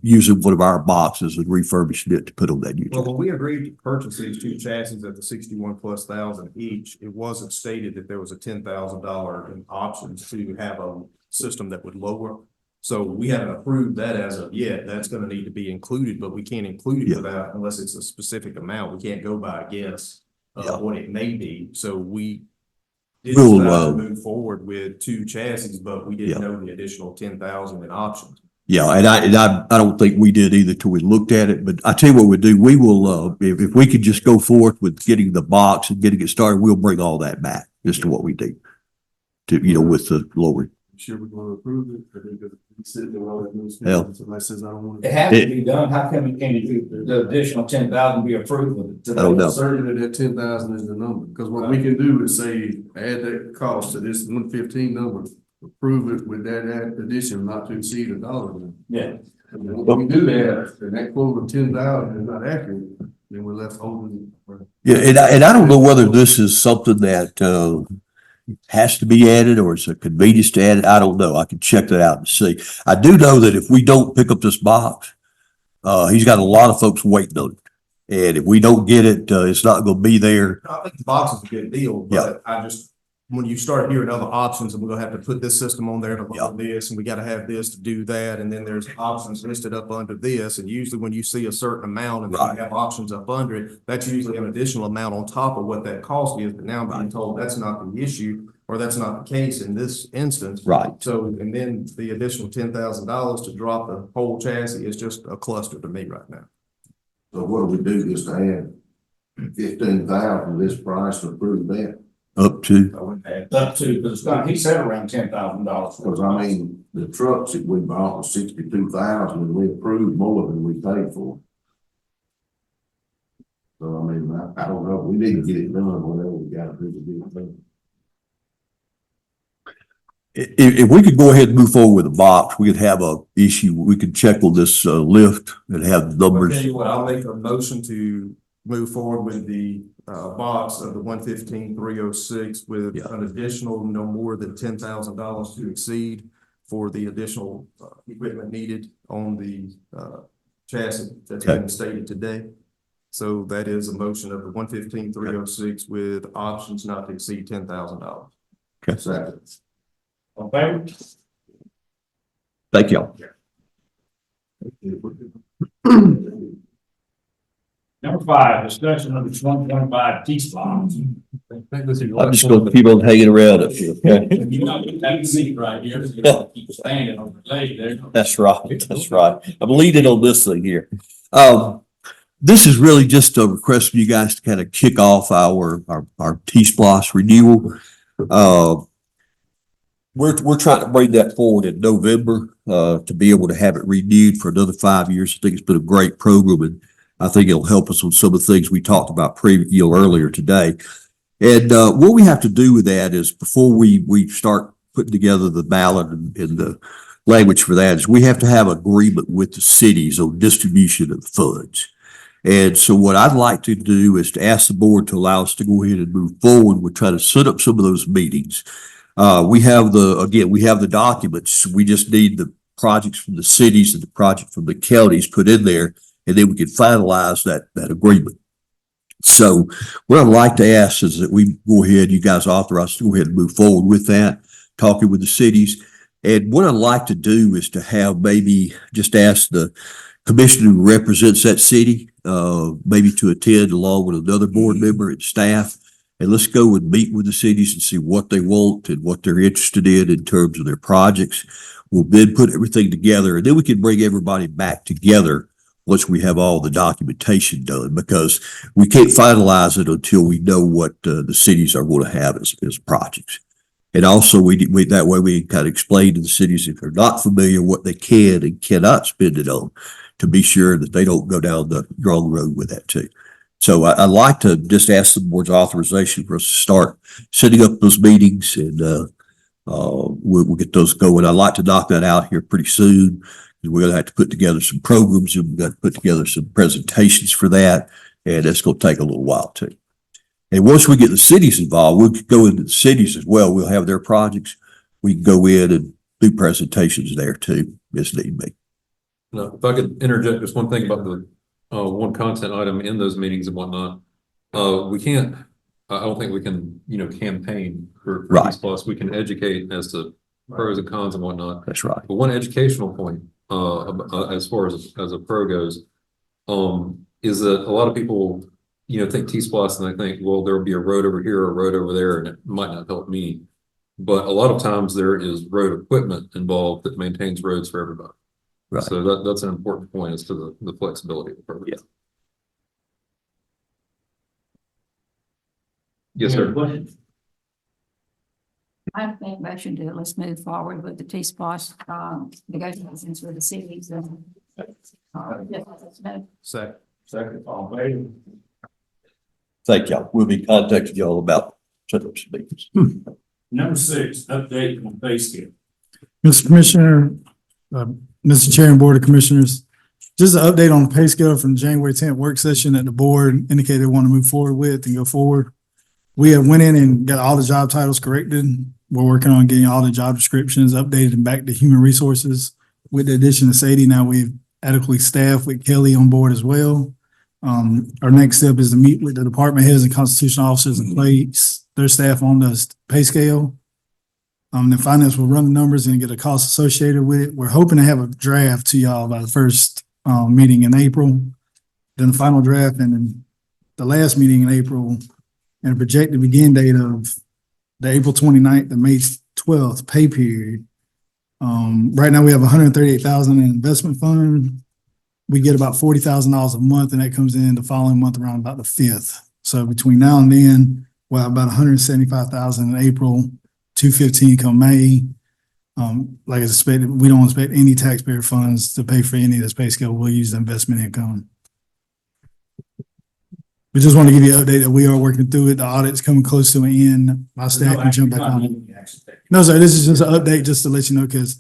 Speaker 10: using one of our boxes and refurbishing it to put on that new
Speaker 4: Well,
Speaker 10: chassis.
Speaker 4: when we agreed to purchase these two chassis at the 61,000+ each, it wasn't stated that there was a $10,000 in options to have a system that would lower. So we haven't approved that as of yet. That's gonna need to be included, but we can't include it without, unless it's a specific amount. We can't go by a guess of what it may be. So we did
Speaker 10: We'll,
Speaker 4: decide to move forward with two chassis, but we
Speaker 10: Yeah.
Speaker 4: didn't know the additional 10,000 in options.
Speaker 10: Yeah, and I don't think we did either till we looked at it, but I tell you what we do, we will, if we could just go forth with getting the box and getting it started, we'll bring all that back just to what we do. To, with the lower.
Speaker 16: Sure we're gonna approve it, or they're gonna sit there while they're
Speaker 10: Yeah.
Speaker 16: doing somebody says I don't want
Speaker 1: It
Speaker 16: it.
Speaker 1: has to be done. How come you can't do the additional 10,000 be approved with it?
Speaker 10: I don't know.
Speaker 16: Certain that 10,000 is the number, because what we can do is say, add that cost to this 115 number, approve it with that addition not to exceed $1.
Speaker 1: Yeah.
Speaker 16: And when we do that, and that quote of 10,000 is not accurate, then we're left holding.
Speaker 10: Yeah, and I don't know whether this is something that, has to be added or it's a convenience to add it. I don't know. I can check that out and see. I do know that if we don't pick up this box, he's got a lot of folks waiting on it. And if we don't get it, it's not gonna be there.
Speaker 4: I think the box is a good deal, but I just, when you start hearing other options, and we're gonna have to put this system on there to load this, and we gotta have this to do that, and then there's options listed up under this, and usually when you see a certain amount and then you have options up under it, that's usually an additional amount on top of what that cost is, but now I'm being told that's not the issue, or that's not the case in this instance.
Speaker 10: Right.
Speaker 4: So, and then the additional $10,000 to drop the whole chassis is just a cluster to me right now.
Speaker 15: So what do we do just to add 15,000 to this price to approve that?
Speaker 10: Up to,
Speaker 1: I wouldn't add up to, because he said around $10,000.
Speaker 15: Because I mean, the trucks that we bought was 62,000 and we approved more than we paid for. So I mean, I don't know, we need to get it done, whatever we gotta do to get it done.
Speaker 10: if we could go ahead and move forward with the box, we could have a issue. We could check on this, lift and have the
Speaker 4: I'll
Speaker 10: numbers.
Speaker 4: tell you what, I'll make a motion to move forward with the box of the 115,306 with an additional no more than $10,000 to exceed for the additional equipment needed on the chassis that's been stated today. So that is a motion of the 115,306 with options not to exceed $10,000.
Speaker 10: Okay.
Speaker 15: Second.
Speaker 1: Okay.
Speaker 10: Thank y'all.
Speaker 1: Number 5, discussion of the 2025 T-Splosh.
Speaker 10: I'm just gonna keep on hanging around up here, okay?
Speaker 1: You know, you have a seat right here, so you don't keep standing on your leg there.
Speaker 10: That's right, that's right. I'm leaning on this thing here. This is really just a request from you guys to kind of kick off our T-Splosh renewal. We're trying to bring that forward in November, to be able to have it renewed for another 5 years. I think it's been a great program, and I think it'll help us on some of the things we talked about earlier today. And, what we have to do with that is before we start putting together the ballot and the language for that is we have to have agreement with the cities on distribution of the funds. And so what I'd like to do is to ask the board to allow us to go ahead and move forward. We're trying to set up some of those meetings. We have the documents. We just need the projects from the cities and the project from the counties put in there, and then we can finalize that agreement. So what I'd like to ask is that we go ahead, you guys authorize to go ahead and move forward with that, talking with the cities. And what I'd like to do is to have maybe just ask the commissioner who represents that city, maybe to attend along with another board member and staff. And let's go and meet with the cities and see what they want and what they're interested in terms of their projects. We'll then put everything together, and then we can bring everybody back together once we have all the documentation done, because we can't finalize it until we know what the cities are going to have as projects. And also we that way we kind of explain to the cities, if they're not familiar, what they can and cannot spend it on, to be sure that they don't go down the wrong road with that too. So I'd like to just ask the board's authorization for us to start setting up those meetings, and we'll get those going. I'd like to knock that out here pretty soon. We're going to have to put together some programs, and we've got to put together some presentations for that, and that's going to take a little while too. And once we get the cities involved, we'll go into the cities as well. We'll have their projects. We can go in and do presentations there too, as need be.
Speaker 3: No, if I could interject just one thing about the one content item in those meetings and whatnot. We can't, I don't think we can, campaign for
Speaker 10: Right.
Speaker 3: Plus. We can educate as to pros and cons and whatnot.
Speaker 10: That's right.
Speaker 3: But one educational point, as far as a pro goes, is that a lot of people, think T-Splosh and they think, well, there'll be a road over here, or a road over there, and it might not help me. But a lot of times there is road equipment involved that maintains roads for everybody.
Speaker 10: Right.
Speaker 3: So that's an important point as to the flexibility of the program.
Speaker 10: Yeah.
Speaker 3: Yes, sir.
Speaker 12: I think motion to let's move forward with the T-Splosh, negotiations with the cities and.
Speaker 1: Second, all in favor?
Speaker 10: Thank y'all. We'll be contacting y'all about setting up some meetings.
Speaker 1: Number 6, update on pay scale.
Speaker 5: Mr. Commissioner, Mr. Chair and Board of Commissioners, just an update on the pay scale from January 10th work session that the board indicated they want to move forward with and go forward. We have went in and got all the job titles corrected. We're working on getting all the job descriptions updated and back to human resources. With the addition of Sadie, now we've adequately staffed with Kelly on board as well. Our next step is to meet with the department heads and constitutional officers and place their staff on the pay scale. The finance will run the numbers and get a cost associated with it. We're hoping to have a draft to y'all by the first meeting in April, then the final draft, and then the last meeting in April, and a projected begin date of the April 29th to May 12th pay period. Right now we have $138,000 in investment fund. We get about $40,000 a month, and that comes in the following month around about the 5th. So between now and then, we'll have about $175,000 in April, $215,000 come May. Like I expected, we don't expect any taxpayer funds to pay for any of this pay scale. We'll use the investment income. We just want to give you an update that we are working through it. The audit's coming close to an end. My staff can jump back on it. No, sir, this is just an update just to let you know, because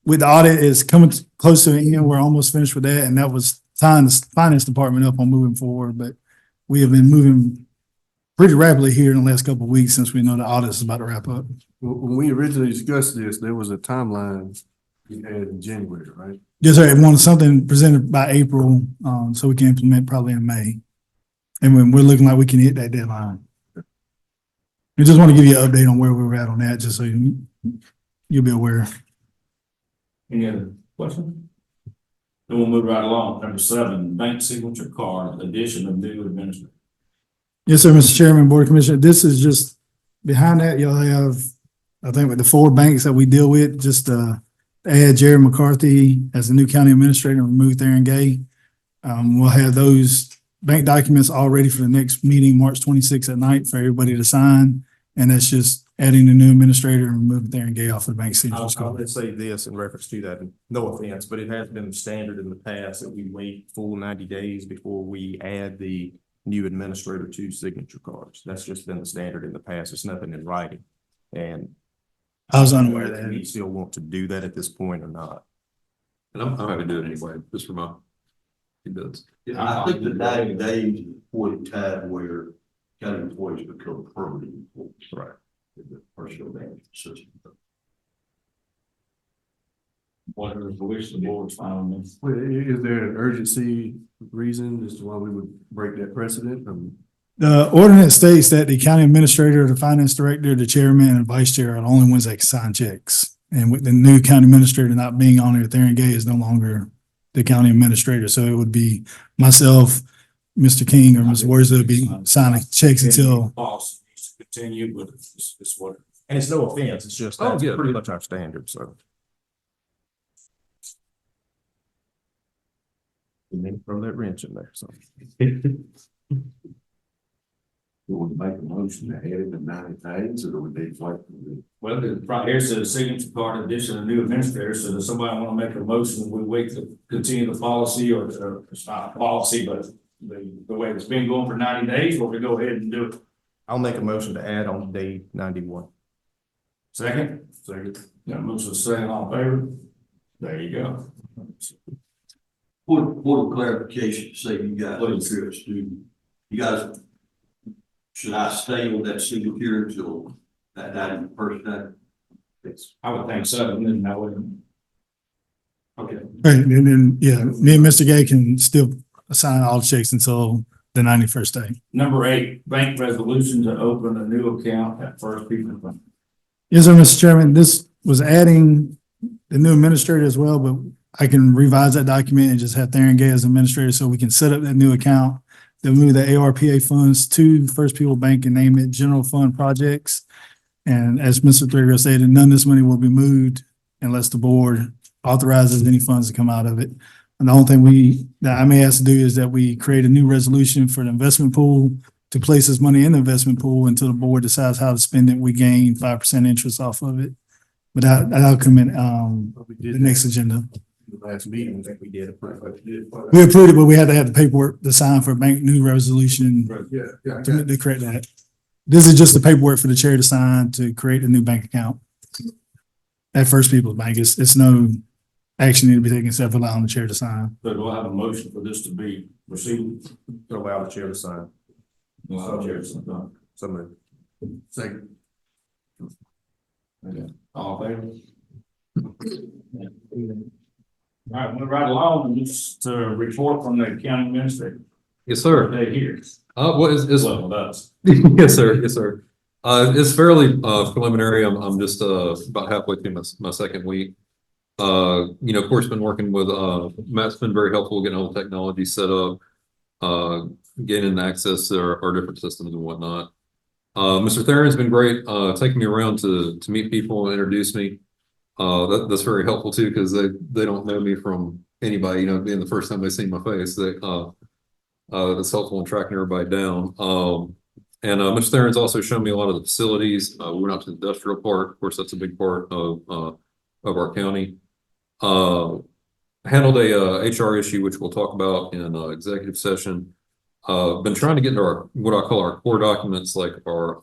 Speaker 5: with the audit, it's coming close to an end. We're almost finished with that, and that was tying the finance department up on moving forward. But we have been moving pretty rapidly here in the last couple of weeks since we know the audit is about to wrap up.
Speaker 16: When we originally discussed this, there was a timeline we had in January, right?
Speaker 5: Yes, sir. It wanted something presented by April, so we can implement probably in May. And when we're looking like we can hit that deadline. We just want to give you an update on where we were at on that, just so you'll be aware.
Speaker 1: Any other questions? Then we'll move right along. Number 7, bank signature card, addition of new administrator.
Speaker 5: Yes, sir, Mr. Chairman, Board of Commissioners. This is just behind that. You'll have, I think, with the 4 banks that we deal with, just add Jerry McCarthy as the new county administrator and remove Theron Gay. We'll have those bank documents all ready for the next meeting, March 26th at night, for everybody to sign. And that's just adding the new administrator and removing Theron Gay off the bank signature
Speaker 4: I'll
Speaker 5: card.
Speaker 4: just say this in reference to that, and no offense, but it has been standard in the past that we wait full 90 days before we add the new administrator to signature cards. That's just been the standard in the past. It's nothing in writing. And
Speaker 5: I was unaware of that.
Speaker 4: we still want to do that at this point or not.
Speaker 3: And I'm happy to do it anyway, just for my 2 bits.
Speaker 17: I think the 90 days is the point in time where county employees become permanent employees.
Speaker 4: Right.
Speaker 17: In the personal management system.
Speaker 1: Whatever the wish of the board's fine on this.
Speaker 16: Well, is there an urgency reason as to why we would break that precedent?
Speaker 5: The ordinance states that the county administrator, the finance director, the chairman, and vice chair are the only ones that can sign checks. And with the new county administrator not being on there, Theron Gay is no longer the county administrator. So it would be myself, Mr. King, or Mr. Worsley would be signing checks until.
Speaker 1: Policy needs to continue, but it's what.
Speaker 4: And it's no offense, it's just
Speaker 3: Oh,
Speaker 4: that's
Speaker 3: yeah.
Speaker 4: pretty much our standard, so. And then throw that wrench in there, so.
Speaker 15: You want to make a motion to add it to 90 days, or do we need to wait?
Speaker 1: Well, right here says signature card addition of new administrator, so does somebody want to make a motion, we wait to continue the policy, or it's not a policy, but the way it's been going for 90 days, or we go ahead and do it?
Speaker 4: I'll make a motion to add on day 91.
Speaker 1: Second? Second. Got a motion second, all in favor? There you go.
Speaker 17: Point of clarification, to save you guys, you guys, should I stay on that signature until that first day?
Speaker 1: I would think so, and then that would. Okay.
Speaker 5: Right, and then, yeah, me and Mr. Gay can still sign all checks until the 91st day.
Speaker 1: Number 8, bank resolution to open a new account at First People's Bank.
Speaker 5: Yes, sir, Mr. Chairman, this was adding the new administrator as well, but I can revise that document and just have Theron Gay as administrator so we can set up that new account. They'll move the ARPA funds to First People Bank and name it General Fund Projects. And as Mr. Threadgill stated, none of this money will be moved unless the board authorizes any funds to come out of it. And the only thing that I may ask to do is that we create a new resolution for the investment pool to place this money in the investment pool until the board decides how to spend it. We gain 5% interest off of it. But that'll come in the next agenda.
Speaker 4: The last meeting, I think we did approve it.
Speaker 5: We approved it, but we had to have the paperwork to sign for a bank new resolution
Speaker 15: Yeah.
Speaker 5: to correct that. This is just the paperwork for the chair to sign to create a new bank account. At First People's Bank, it's no action need to be taken except for allowing the chair to sign.
Speaker 1: So do I have a motion for this to be received?
Speaker 4: To allow the chair to sign.
Speaker 1: Allow the chair to sign.
Speaker 4: So moved.
Speaker 15: Second.
Speaker 1: Okay. All in favor? All right, we're right along, just a report from the county administrator.
Speaker 3: Yes, sir.
Speaker 1: They here.
Speaker 3: What is
Speaker 1: Well, that's.
Speaker 3: Yes, sir. Yes, sir. It's fairly preliminary. I'm just about halfway through my second week. Of course, been working with Matt's been very helpful getting all the technology set up, gaining access to our different systems and whatnot. Mr. Theron's been great, taking me around to meet people and introduce me. That's very helpful too, because they don't know me from anybody, being the first time they see my face. That's helpful in tracking everybody down. And Mr. Theron's also shown me a lot of the facilities. We went out to the industrial park. Of course, that's a big part of our county. Handled a HR issue, which we'll talk about in executive session. Been trying to get into what I call our core documents, like our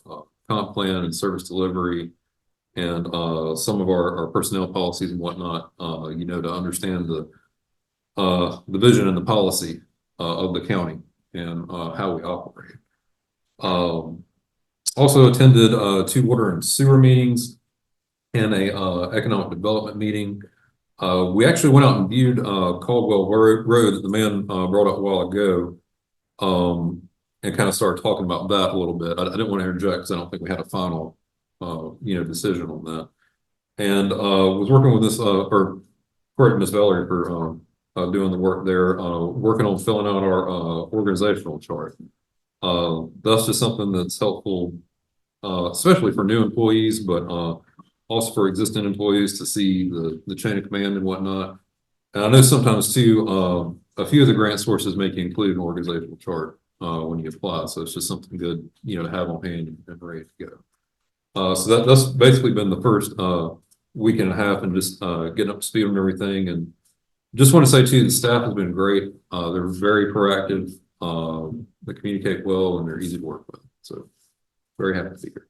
Speaker 3: comp plan and service delivery, and some of our personnel policies and whatnot. To understand the vision and the policy of the county and how we operate. Also attended 2 water and sewer meetings and a economic development meeting. We actually went out and viewed Caldwell Road that the man brought up a while ago, and kind of started talking about that a little bit. I didn't want to interject because I don't think we had a final decision on that. And was working with this or credit Ms. Valerie for doing the work there, working on filling out our organizational chart. That's just something that's helpful, especially for new employees, but also for existing employees to see the chain of command and whatnot. And I know sometimes too, a few of the grant sources make you include an organizational chart when you apply. So it's just something good, to have on hand and ready to go. So that's basically been the first week and a half, and just getting up to speed on everything. And just want to say too, the staff has been great. They're very proactive. They communicate well, and they're easy to work with. So very happy to be here.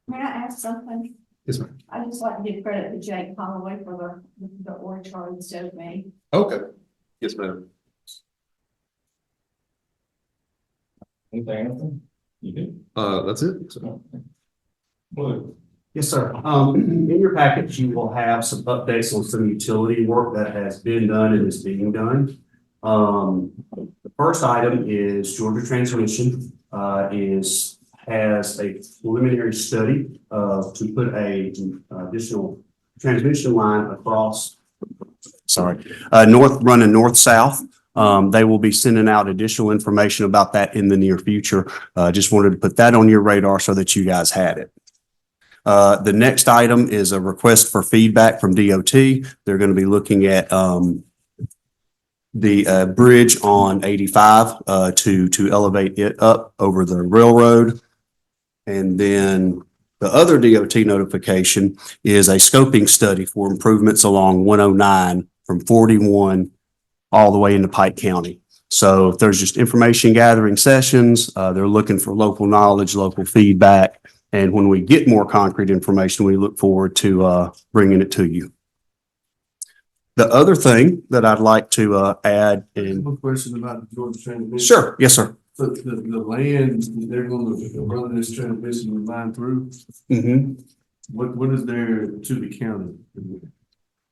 Speaker 6: May I ask something?
Speaker 3: Yes, ma'am.
Speaker 6: I just like to give credit to Jake Holloway for the org chart instead of me.
Speaker 3: Okay. Yes, ma'am.
Speaker 1: Anything? You do?
Speaker 3: That's it.
Speaker 1: Blue.
Speaker 2: Yes, sir. In your package, you will have some updates on some utility work that has been done and is being done. The first item is Georgia Transmission has a preliminary study to put a additional transmission line across sorry, running north-south. They will be sending out additional information about that in the near future. Just wanted to put that on your radar so that you guys had it. The next item is a request for feedback from DOT. They're going to be looking at, the bridge on 85 to elevate it up over the railroad. And then the other DOT notification is a scoping study for improvements along 109 from 41 all the way into Pike County. So if there's just information gathering sessions, they're looking for local knowledge, local feedback. And when we get more concrete information, we look forward to bringing it to you. The other thing that I'd like to add in.
Speaker 16: One question about the Georgia transmission.
Speaker 2: Sure. Yes, sir.
Speaker 16: So the land, they're going to run this transmission line through, what is there to the county?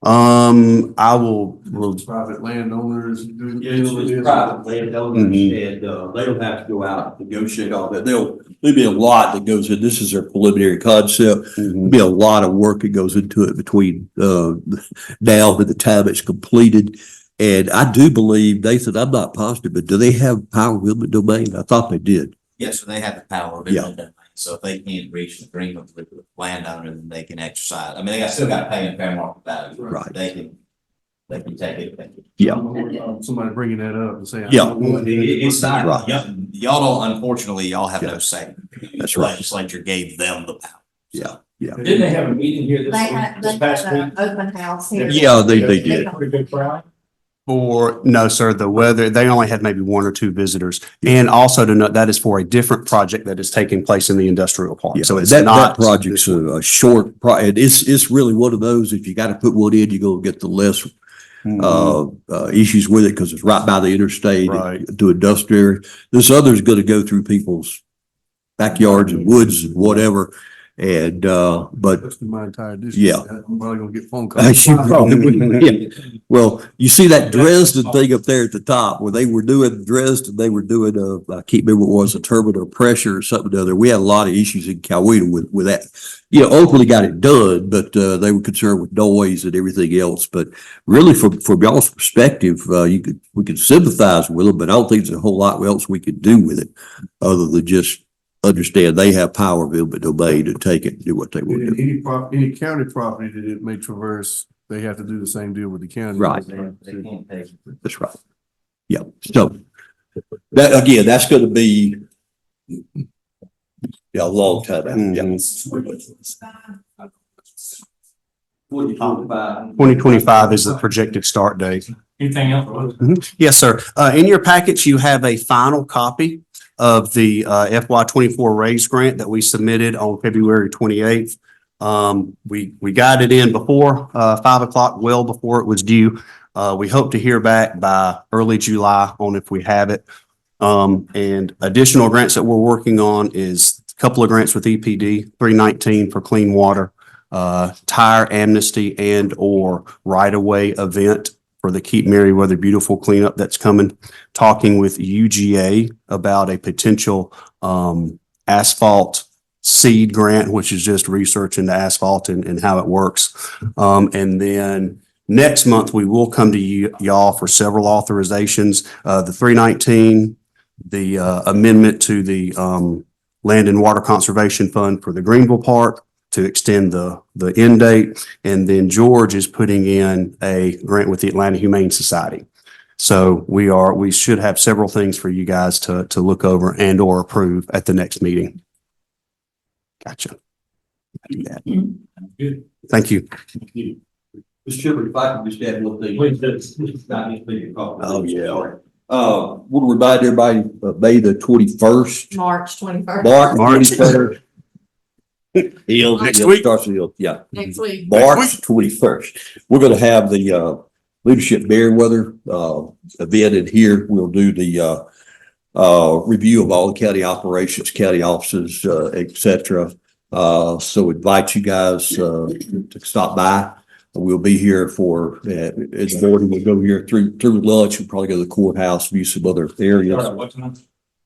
Speaker 2: I will.
Speaker 16: Private landowners do.
Speaker 17: It's private landowners and, they don't have to go out and negotiate all that.
Speaker 10: There'll be a lot that goes in. This is their preliminary concept. There'll be a lot of work that goes into it between now and the time it's completed. And I do believe, Nathan, I'm not positive, but do they have power of eminent domain? I thought they did.
Speaker 11: Yes, so they have the power of eminent domain. So if they can't reach an agreement with the landowner, then they can exercise. I mean, they still got to pay in fair market value.
Speaker 10: Right.
Speaker 11: They can take it.
Speaker 10: Yeah.
Speaker 16: Somebody bringing that up and saying.
Speaker 10: Yeah.
Speaker 11: It's not,
Speaker 10: Right.
Speaker 11: y'all don't, unfortunately, y'all have
Speaker 10: Yeah.
Speaker 11: no say.
Speaker 10: That's
Speaker 11: The
Speaker 10: right.
Speaker 11: Legislature gave them the power.
Speaker 10: Yeah. Yeah.
Speaker 1: Didn't they have a meeting here
Speaker 6: They had, they had an open house here.
Speaker 10: Yeah, they did.
Speaker 1: Pretty good crowd.
Speaker 2: No, sir, the weather, they only had maybe one or two visitors. And also to note, that is for a different project that is taking place in the industrial park.
Speaker 10: Yeah,
Speaker 2: So it's
Speaker 10: that
Speaker 2: not.
Speaker 10: project's a short it's really one of those, if you got to put one in, you're going to get the less issues with it because it's right by the interstate.
Speaker 2: Right.
Speaker 10: To industrial. This other's going to go through people's backyards and woods and whatever. And, but
Speaker 16: That's my entire district.
Speaker 10: Yeah.
Speaker 16: I'm probably gonna get phone calls.
Speaker 10: you probably wouldn't. Yeah. Well, you see that Dresden thing up there at the top where they were doing Dresden, they were doing I can't remember what it was, a turbine or pressure or something or other. We had a lot of issues in Coweta with that. You know, Oakley got it done, but they were concerned with noise and everything else. But really from y'all's perspective, we could sympathize with them, but I don't think there's a whole lot else we could do with it other than just understand they have power of eminent domain to take it and do what they want to do.
Speaker 16: Any county property that it may traverse, they have to do the same deal with the county.
Speaker 10: Right.
Speaker 11: They can't take it.
Speaker 10: That's right. Yeah. So that, again, that's going to be a long time out. Yeah.
Speaker 2: 2025 is the projected start date.
Speaker 1: Anything else?
Speaker 2: Yes, sir. In your package, you have a final copy of the FY24 raise grant that we submitted on February 28th. We got it in before 5 o'clock, well before it was due. We hope to hear back by early July on if we have it. And additional grants that we're working on is a couple of grants with EPD, 319 for clean water, tire amnesty and or right-of-way event for the Keep Merriweather Beautiful cleanup that's coming, talking with UGA about a potential asphalt seed grant, which is just research into asphalt and how it works. And then next month, we will come to y'all for several authorizations. The 319, the amendment to the Land and Water Conservation Fund for the Greenville Park, to extend the end date. And then George is putting in a grant with the Atlanta Humane Society. So we should have several things for you guys to look over and or approve at the next meeting. Gotcha. Do that.
Speaker 1: Good.
Speaker 2: Thank you.
Speaker 17: Mr. Chairman, if I could just add one thing.
Speaker 10: Oh, yeah. Want to remind everybody of May the 21st.
Speaker 6: March 21st.
Speaker 10: March 21st.
Speaker 2: Next week.
Speaker 10: Yeah.
Speaker 6: Next week.
Speaker 10: March 21st. We're going to have the Leadership Merriweather event in here. We'll do the review of all the county operations, county offices, et cetera. So invite you guys to stop by. We'll be here for in the morning. We'll go here through lunch. We'll probably go to the courthouse, view some other areas.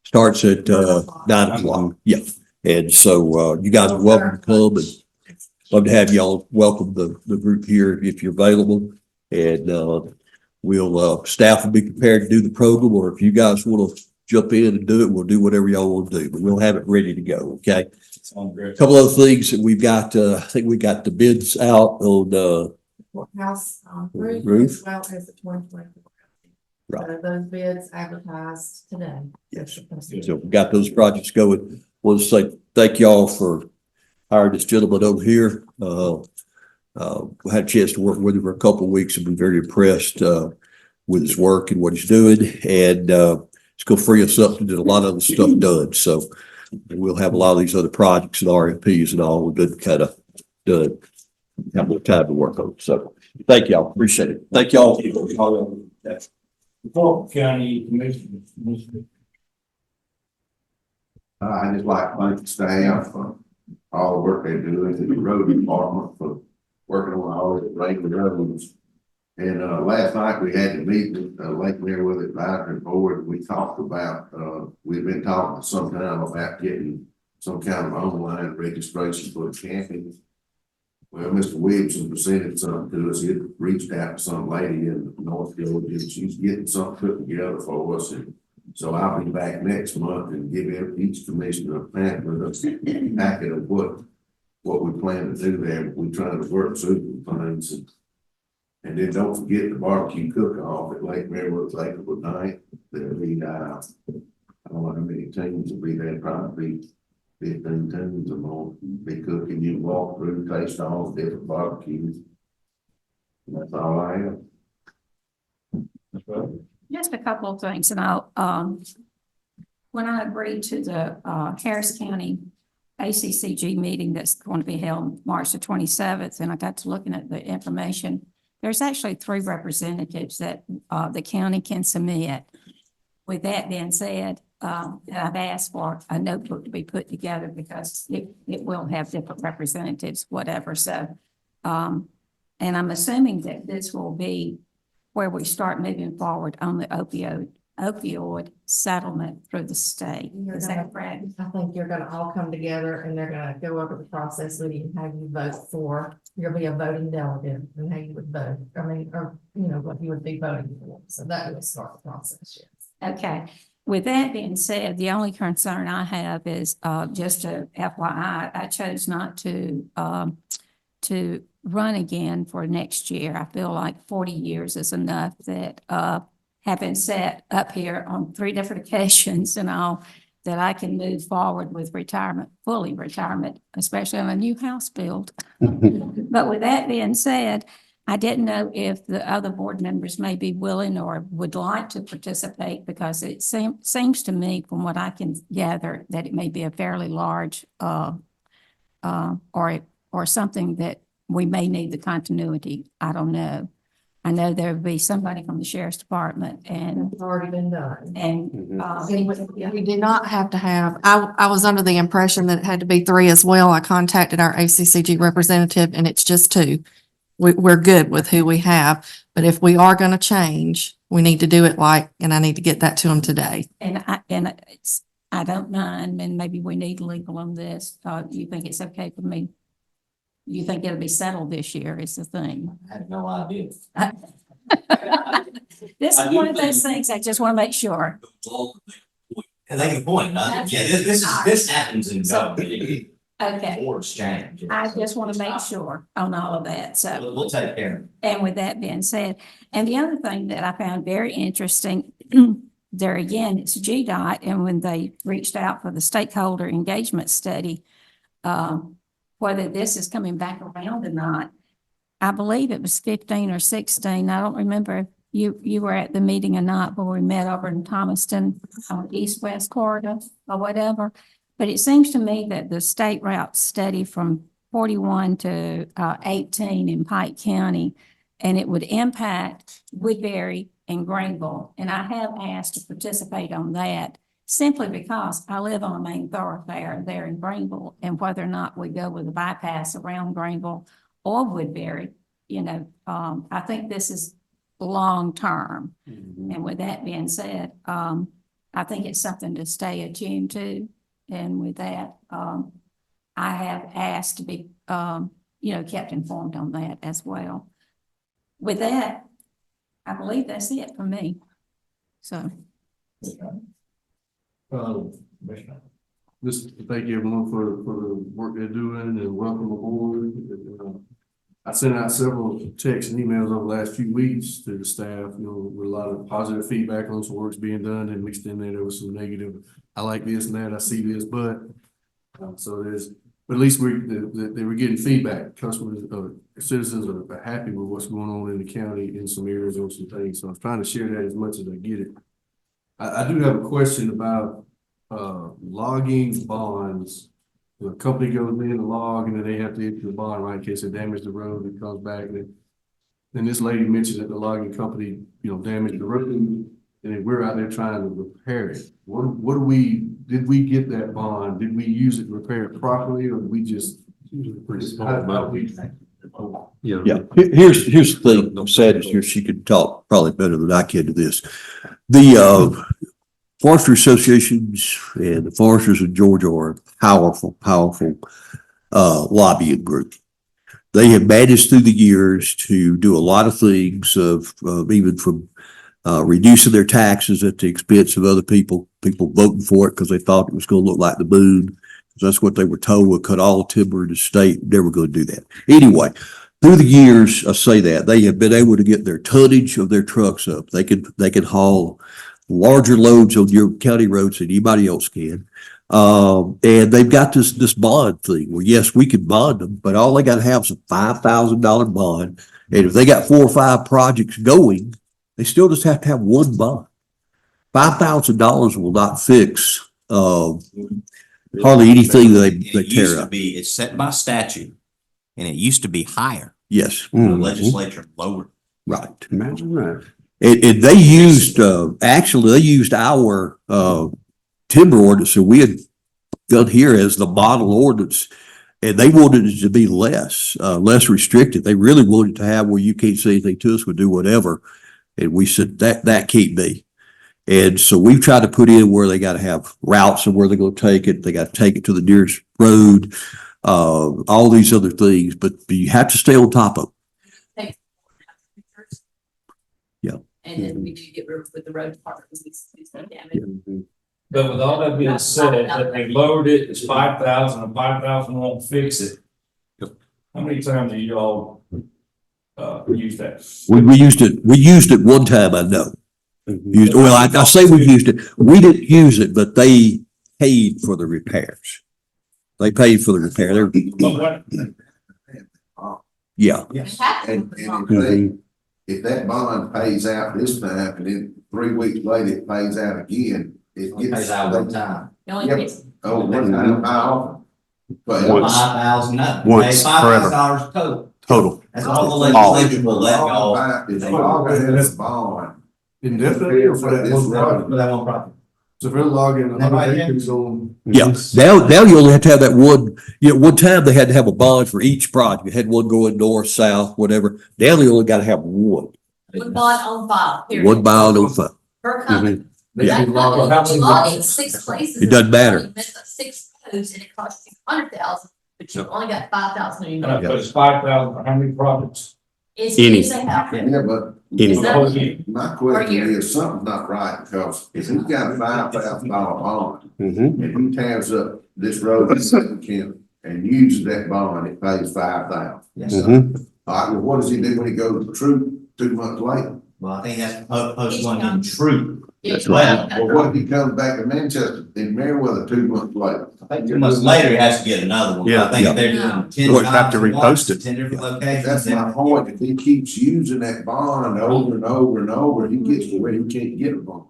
Speaker 10: Starts at 9 o'clock. Yeah. And so you guys are welcome to come, and love to have y'all welcome the group here if you're available. And, staff will be prepared to do the program, or if you guys want to jump in and do it, we'll do whatever y'all want to do, but we'll have it ready to go, okay?
Speaker 1: Sounds great.
Speaker 10: Couple other things that we've got, I think we got the bids out on,
Speaker 18: Courthouse,
Speaker 10: Roof.
Speaker 18: roof as well as the 2024.
Speaker 10: Right.
Speaker 18: So those bids advertised today.
Speaker 10: yes. So we got those projects going. We'll just say thank y'all for hiring this gentleman over here. We had a chance to work with him for a couple of weeks and been very impressed, with his work and what he's doing. And, it's going to free us up to get a lot of other stuff done. So we'll have a lot of these other projects and RFPs and all. We've been kind of done. Have more time to work on. So thank y'all. Appreciate it. Thank y'all.
Speaker 1: Before County Commissioner.
Speaker 15: I just like to thank the staff for all the work they're doing, to the road department for working on all the regular roads. And, last night we had to meet with Lake Meriwether Advisory Board. We talked about, we've been talking for some time about getting some kind of online registration for the camping. Well, Mr. Williamson presented something to us. He had reached out to some lady in North Georgia. She's getting something put together for us. And so I'll be back next month and give each commissioner a packet of what we plan to do there. We're trying to work through the things. And then don't forget the barbecue cook-off at Lake Meriwether April 9th. There'll be, I don't know how many teams will be there, probably 15 teams or more. Be cooking, you walk through, taste all the different barbecues. And that's all I have.
Speaker 12: Just a couple of things, and when I agreed to the Harris County ACCG meeting that's going to be held March the 27th, and I got to looking at the information, there's actually 3 representatives that the county can submit. With that being said, I've asked for a notebook to be put together because it will have different representatives, whatever. So, and I'm assuming that this will be where we start moving forward on the opioid settlement through the state. Is that correct?
Speaker 18: I think you're gonna all come together and they're gonna go over the process with you and how you vote for, you'll be a voting delegate and how you would vote. I mean, or, you know, what you would be voting for. So that will start the process, yes.
Speaker 12: Okay. With that being said, the only concern I have is, just a FYI, I chose not to run again for next year. I feel like 40 years is enough that, have been set up here on 3 different occasions and all, that I can move forward with retirement, fully retirement, especially on a new house build. But with that being said, I didn't know if the other board members may be willing or would like to participate, because it seems to me, from what I can gather, that it may be a fairly large, or something that we may need the continuity. I don't know. I know there would be somebody from the sheriff's department and.
Speaker 18: It's already been done.
Speaker 12: And,
Speaker 18: We did not have to have, I was under the impression that it had to be 3 as well. I contacted our ACCG representative and it's just 2. We're good with who we have, but if we are gonna change, we need to do it and I need to get that to them today.
Speaker 12: And I don't mind, and maybe we need legal on this. Do you think it's okay for me? You think it'll be settled this year is the thing?
Speaker 11: I have no idea.
Speaker 12: This is one of those things I just want to make sure.
Speaker 11: And they can point, yeah, this happens in government.
Speaker 12: Okay.
Speaker 11: Boards change.
Speaker 12: I just want to make sure on all of that, so.
Speaker 11: We'll take care of it.
Speaker 12: And with that being said, and the other thing that I found very interesting, there again, it's GDOT, and when they reached out for the stakeholder engagement study, whether this is coming back around or not, I believe it was 15 or 16. I don't remember if you were at the meeting or not, but we met over in Thomaston on East-West corridor or whatever. But it seems to me that the state route study from 41 to 18 in Pike County, and it would impact Woodbury and Greenville. And I have asked to participate on that simply because I live on a main thoroughfare there in Greenville, and whether or not we go with a bypass around Greenville or Woodbury, you know, I think this is long-term. And with that being said, I think it's something to stay attuned to. And with that, I have asked to be, kept informed on that as well. With that, I believe that's it for me. So.
Speaker 16: Just thank everyone for the work they're doing and welcome aboard. I sent out several texts and emails over the last few weeks to the staff, with a lot of positive feedback on some work's being done, and mixed in there was some negative. I like this and that, I see this, but at least they were getting feedback. Customers, citizens are happy with what's going on in the county in some areas on some things. So I'm trying to share that as much as I get it. I do have a question about logging bonds. The company goes in to log and then they have to issue a bond, right, in case they damage the road and comes back. And then this lady mentioned that the logging company, damaged the road, and then we're out there trying to repair it. Did we get that bond? Did we use it to repair it properly, or did we just?
Speaker 10: Yeah, here's the thing, Sadie here, she could talk probably better than I can to this. The forestry associations and the foresters of Georgia are a powerful lobbying group. They have managed through the years to do a lot of things of even from reducing their taxes at the expense of other people voting for it because they thought it was going to look like the moon. That's what they were told, would cut all timber in the state. They were going to do that. Anyway, through the years, I say that they have been able to get their tonnage of their trucks up. They can haul larger loads on your county roads than anybody else can. And they've got this bond thing where, yes, we can bond them, but all they got to have is a $5,000 bond. And if they got 4 or 5 projects going, they still just have to have one bond. $5,000 will not fix hardly anything they tear up.
Speaker 11: It's set by statute, and it used to be higher.
Speaker 10: Yes.
Speaker 11: The legislature lowered.
Speaker 10: Right. Imagine that. And they used, they used our timber ordinance that we had done here as the model ordinance. And they wanted it to be less restricted. They really wanted to have where you can't say anything to us, we'll do whatever. And we said that can't be. And so we've tried to put in where they got to have routes of where they're going to take it. They got to take it to the nearest road, all these other things, but you have to stay on top of it. Yeah.
Speaker 19: And then we do get rid with the road department when we see some damage.
Speaker 1: But with all that being said, that they lowered it, it's 5,000, and 5,000 won't fix it. How many times have you all used that?
Speaker 10: We used it one time, I know. I say we used it. We didn't use it, but they paid for the repairs. They paid for the repair. Yeah.
Speaker 15: And if that bond pays out this time and then 3 weeks later it pays out again, it pays out one time.
Speaker 19: One
Speaker 15: time, how often? But
Speaker 11: $5,000.
Speaker 15: Once,
Speaker 11: $5,000 total. That's all the legislature will let go.
Speaker 15: It's all this bond.
Speaker 16: Indefinitely or for that one project?
Speaker 11: For that one project.
Speaker 16: So if they're logging 100 acres on.
Speaker 10: Yeah. Now you only have to have that one, one time they had to have a bond for each project. They had one going north, south, whatever. Now they only got to have one.
Speaker 19: One bond on file, period.
Speaker 10: One bond on file.
Speaker 19: Per company.
Speaker 10: Yeah.
Speaker 19: You log in 6 places.
Speaker 10: It doesn't matter.
Speaker 19: You mess up 6 codes and it costs you 100,000, but you've only got 5,000 in your.
Speaker 1: But it's 5,000 for how many projects?
Speaker 19: It's
Speaker 10: Any.
Speaker 19: usually how.
Speaker 15: Yeah, but my question is something's not right because if he's got a $5,000 bond and he tears up this road in Second County and uses that bond, it pays 5,000.
Speaker 11: Yes,
Speaker 15: All right, well, what does he do when he goes to troop 2 months later?
Speaker 11: Well, I think that's post one in troop.
Speaker 19: That's
Speaker 15: Well, what if he comes back to Manchester in Meriwether 2 months later?
Speaker 11: I think 2 months later, he has to get another one.
Speaker 10: Yeah.
Speaker 11: I think if they're doing 10
Speaker 10: Would have to
Speaker 11: jobs at
Speaker 10: repost
Speaker 11: once,
Speaker 10: it.
Speaker 11: 10 different locations.
Speaker 15: That's my point. If he keeps using that bond over and over and over, he gets to where he can't get a bond.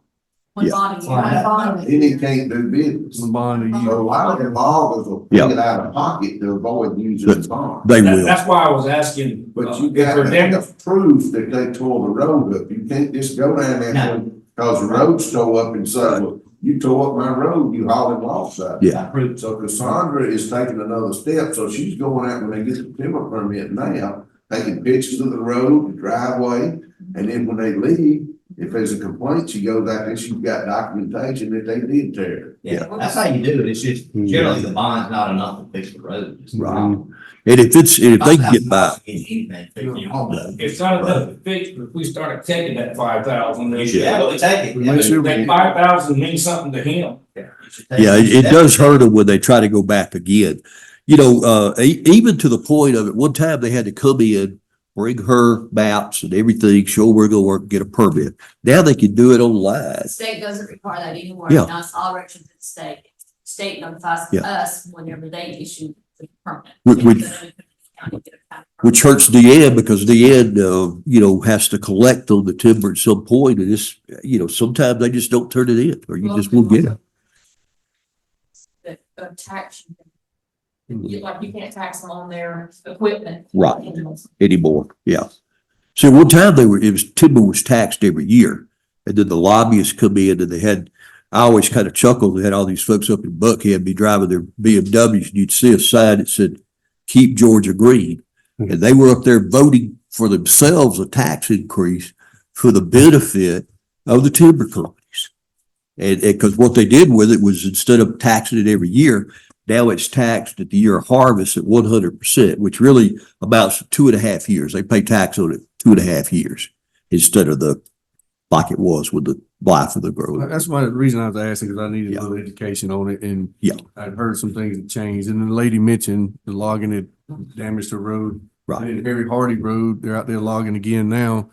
Speaker 19: One bond, one bond.
Speaker 15: Then he can't do business.
Speaker 16: One bond a year.
Speaker 15: So a lot of them loggers will pay it out of pocket to avoid using the bond.
Speaker 10: They will.
Speaker 1: That's why I was asking.
Speaker 15: But you got to have proof that they tore the road up. You can't just go down there because the road's tore up and say, well, you tore up my road, you hauling loss out.
Speaker 10: Yeah.
Speaker 15: So Cassandra is taking another step. So she's going out when they get the timber permit now, taking pictures of the road, the driveway. And then when they leave, If there's a complaint, she goes out there, she's got documentation that they did tear.
Speaker 11: Yeah, that's how you do it. It's just generally the bond's not enough to fix the road. It's
Speaker 10: Right. And if they can get by,
Speaker 1: It's not enough to fix, but if we started taking that 5,000, then.
Speaker 11: You should definitely take it.
Speaker 16: Make sure we-
Speaker 1: That 5,000 means something to him.
Speaker 10: yeah, it does hurt them when they try to go back again. You know, even to the point of, at one time, they had to come in, bring her maps and everything, show where they're going to work, get a permit. Now they can do it online.
Speaker 19: The state doesn't require that anymore.
Speaker 10: Yeah.
Speaker 19: Now it's all directions to the state. State notifies
Speaker 10: Yeah.
Speaker 19: us whenever they issue the permit.
Speaker 10: Which hurts Deanne because Deanne, you know, has to collect on the timber at some point, and it's, you know, sometimes they just don't turn it in, or you just won't get it.
Speaker 19: The tax. Like you can't tax them on their equipment.
Speaker 10: Right. Anymore, yeah. So one time timber was taxed every year, and then the lobbyists come in and I always kind of chuckled, they had all these folks up in Buckhead be driving their BMWs, and you'd see a sign that said, "Keep Georgia Green." And they were up there voting for themselves a tax increase for the benefit of the timber companies. And because what they did with it was, instead of taxing it every year, now it's taxed at the year of harvest at 100%, which really amounts to 2.5 years. They pay tax on it 2.5 years instead of like it was with the life of the growth.
Speaker 16: That's one of the reason I was asking, because I needed a little education on it, and
Speaker 10: Yeah.
Speaker 16: I'd heard some things that changed. And then the lady mentioned the logging that damaged the road.
Speaker 10: Right.
Speaker 16: And Harry Hardy Road, they're out there logging again now.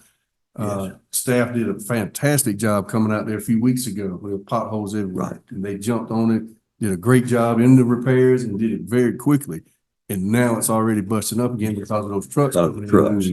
Speaker 16: Staff did a fantastic job coming out there a few weeks ago with potholes everywhere.
Speaker 10: Right.
Speaker 16: And they jumped on it, did a great job in the repairs, and did it very quickly. And now it's already busting up again because of those trucks.
Speaker 10: Trucks.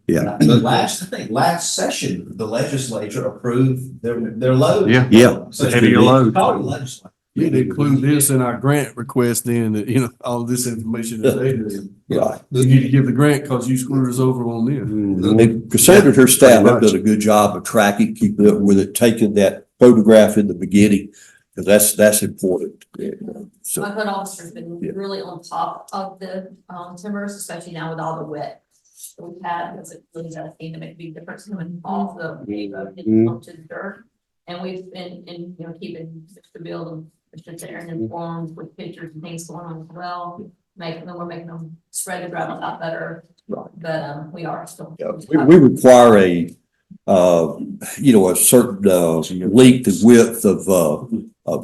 Speaker 10: Yeah.
Speaker 11: But last session, the legislature approved their load.
Speaker 16: Yeah.
Speaker 10: Yeah.
Speaker 11: So
Speaker 16: Heavier load.
Speaker 11: Call the legislature.
Speaker 16: Yeah, they include this in our grant request then, that, you know, all of this information that they do.
Speaker 10: Right.
Speaker 16: You need to give the grant because you screwed us over on this.
Speaker 10: And Cassandra and her staff have done a good job of tracking, keeping up with it, taking that photograph in the beginning, because that's important. So,
Speaker 19: My code officer's been
Speaker 10: Yeah.
Speaker 19: really on top of the timbers, especially now with all the wet that we've had, because it really does seem to make a big difference coming off the road and onto the dirt. And we've been keeping Mr. Bill and Mr. Aaron informed with pictures and things going on as well. We're making them spread the gravel out better.
Speaker 10: Right.
Speaker 19: But we are still.
Speaker 10: we require a certain length and width of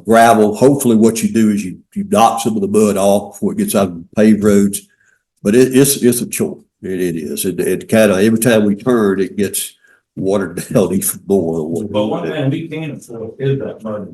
Speaker 10: gravel. Hopefully what you do is you knock some of the mud off before it gets out of the paved roads. But it's a chore. It is. It kind of, every time we turn, it gets watered down even more.
Speaker 1: But one thing we can afford is that money.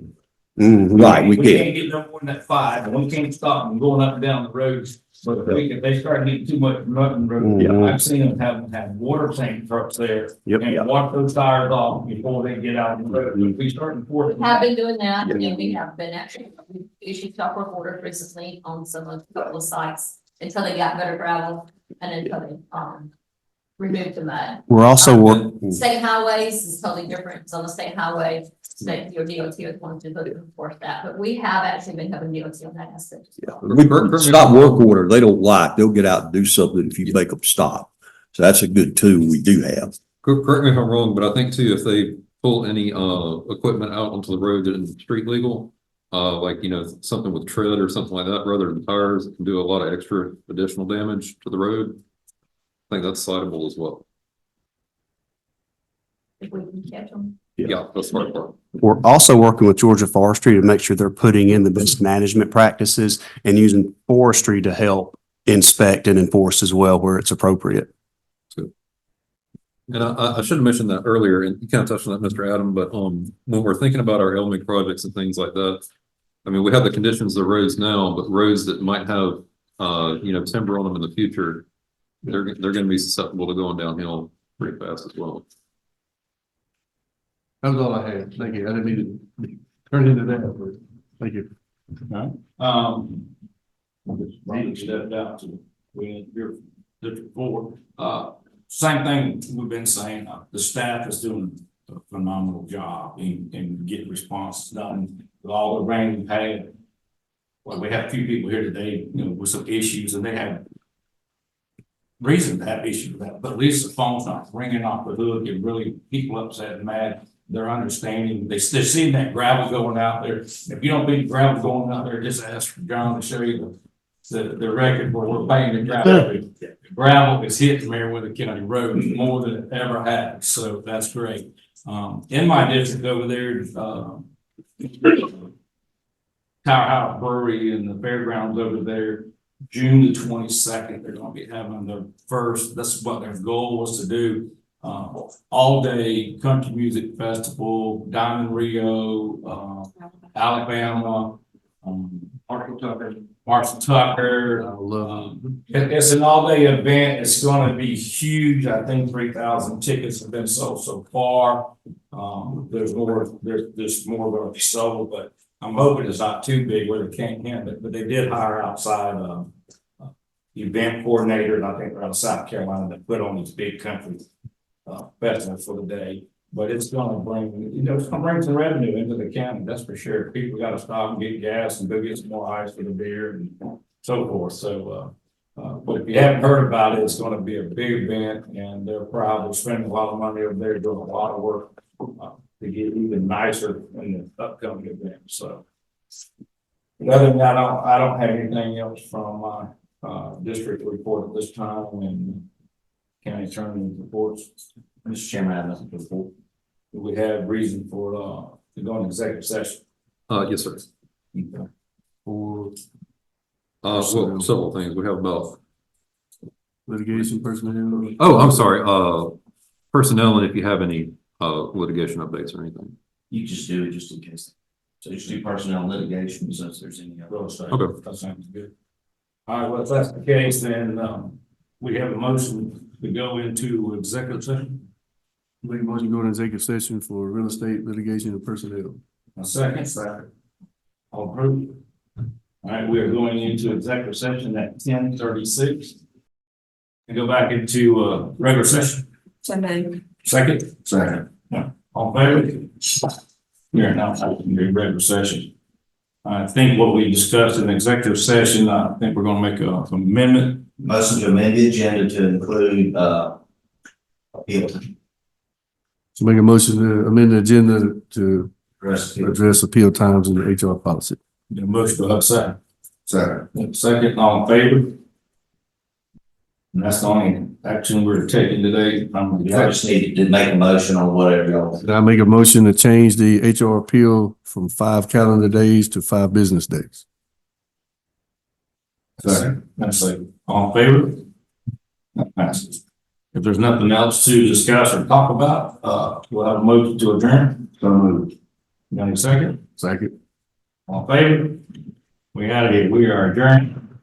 Speaker 10: Right, we
Speaker 1: We
Speaker 10: can.
Speaker 1: can't get no more than that 5, and we can't stop them going up and down the roads. But if they start getting too much mud in the road,
Speaker 10: Yeah.
Speaker 1: I've seen them have water tank trucks there.
Speaker 10: Yep.
Speaker 1: And wash those tires off before they get out on the road. If we start enforcing.
Speaker 19: We have been doing that, and we have been actually, we issued stop work orders recently on some of the couple of sites until they got better gravel and until they, removed the mud.
Speaker 4: We're also
Speaker 19: State highways is totally different. It's on the state highway, state, your DOT is one to enforce that, but we have actually been having DOT on that aspect.
Speaker 10: We stop work order, they don't like, they'll get out and do something if you make them stop. So that's a good tool we do have.
Speaker 3: Correct me if I'm wrong, but I think too, if they pull any equipment out onto the road that isn't street legal, like, something with tread or something like that, rather than tires, it can do a lot of extra additional damage to the road. I think that's citable as well.
Speaker 19: If we can catch them.
Speaker 3: Yeah, that's the hard part.
Speaker 20: We're also working with Georgia Forestry to make sure they're putting in the best management practices and using forestry to help inspect and enforce as well where it's appropriate.
Speaker 3: And I should have mentioned that earlier, and you kind of touched on that, Mr. Adam, but when we're thinking about our LMIG projects and things like that, I mean, we have the conditions of the roads now, but roads that might have, timber on them in the future, they're going to be susceptible to going downhill pretty fast as well.
Speaker 16: That was all I had. Thank you. I didn't mean to turn into that, but thank you.
Speaker 1: Randy stepped out to, your District 4. Same thing we've been saying, the staff is doing a phenomenal job in getting responses done with all the rain we've had. Well, we have a few people here today, with some issues, and they have reason to have issues with that, but at least the phone's not ringing off the hook and really people upset and mad. They're understanding, they're seeing that gravel going out there. If you don't think gravel going out there, just ask for John to show you the record where we're paying the gravel. Gravel is hitting Meriwether County roads more than it ever has, so that's great. In my district over there, Tower House Brewery and the fairgrounds over there, June the 22nd, they're gonna be having their first, that's what their goal was to do. All day country music festival, Diamond Rio, Alabama, Marshall Tucker. It's an all day event. It's gonna be huge. I think 3,000 tickets have been sold so far. There's more gonna be sold, but I'm hoping it's not too big where they can't handle it, but they did hire outside, event coordinator, and I think they're out of South Carolina that put on these big country festival for the day. But it's gonna bring, it's gonna bring some revenue into the county, that's for sure. People gotta stop and get gas and go get some more ice for the beer and so forth. So, but if you haven't heard about it, it's gonna be a big event, and they're proud to spend a lot of money over there doing a lot of work to get even nicer in the upcoming event. So, other than that, I don't have anything else from my district report at this time, and county attorney reports.
Speaker 11: Mr. Chairman, I have nothing to report.
Speaker 1: Do we have reason for to go into executive session?
Speaker 3: Yes, sir.
Speaker 1: Okay.
Speaker 16: For
Speaker 3: Well, several things. We have about,
Speaker 16: litigation personnel.
Speaker 3: oh, I'm sorry, personnel, and if you have any litigation updates or anything.
Speaker 11: You just do it just in case. So just do personnel and litigation, since there's any other.
Speaker 1: Real estate.
Speaker 3: Okay.
Speaker 1: That sounds good. All right, well, if that's the case, then we have a motion to go into executive session.
Speaker 16: Make a motion to go into executive session for real estate litigation and personnel.
Speaker 1: A second. All approved. All right, we are going into executive session at 10:36. And go back into regular session. Second.
Speaker 15: Second.
Speaker 1: All in favor? Here, now, in regular session. I think what we discussed in executive session, I think we're gonna make an amendment.
Speaker 11: Motion to amend the agenda to include, appeal to
Speaker 16: So make a motion to amend the agenda to
Speaker 11: rescue.
Speaker 16: address appeal times in the HR policy.
Speaker 1: The motion to have second.
Speaker 15: Second.
Speaker 1: Second, all in favor? And that's the only action we're taking today.
Speaker 11: I just need to make a motion on whatever y'all.
Speaker 16: And I make a motion to change the HR appeal from 5 calendar days to 5 business days.
Speaker 1: Second. That's like, all in favor? That passes. If there's nothing else to discuss or talk about, we'll have a motion to adjourn.
Speaker 15: So moved.
Speaker 1: You got a second?
Speaker 16: Second.
Speaker 1: All in favor? We out of here. We are adjourned.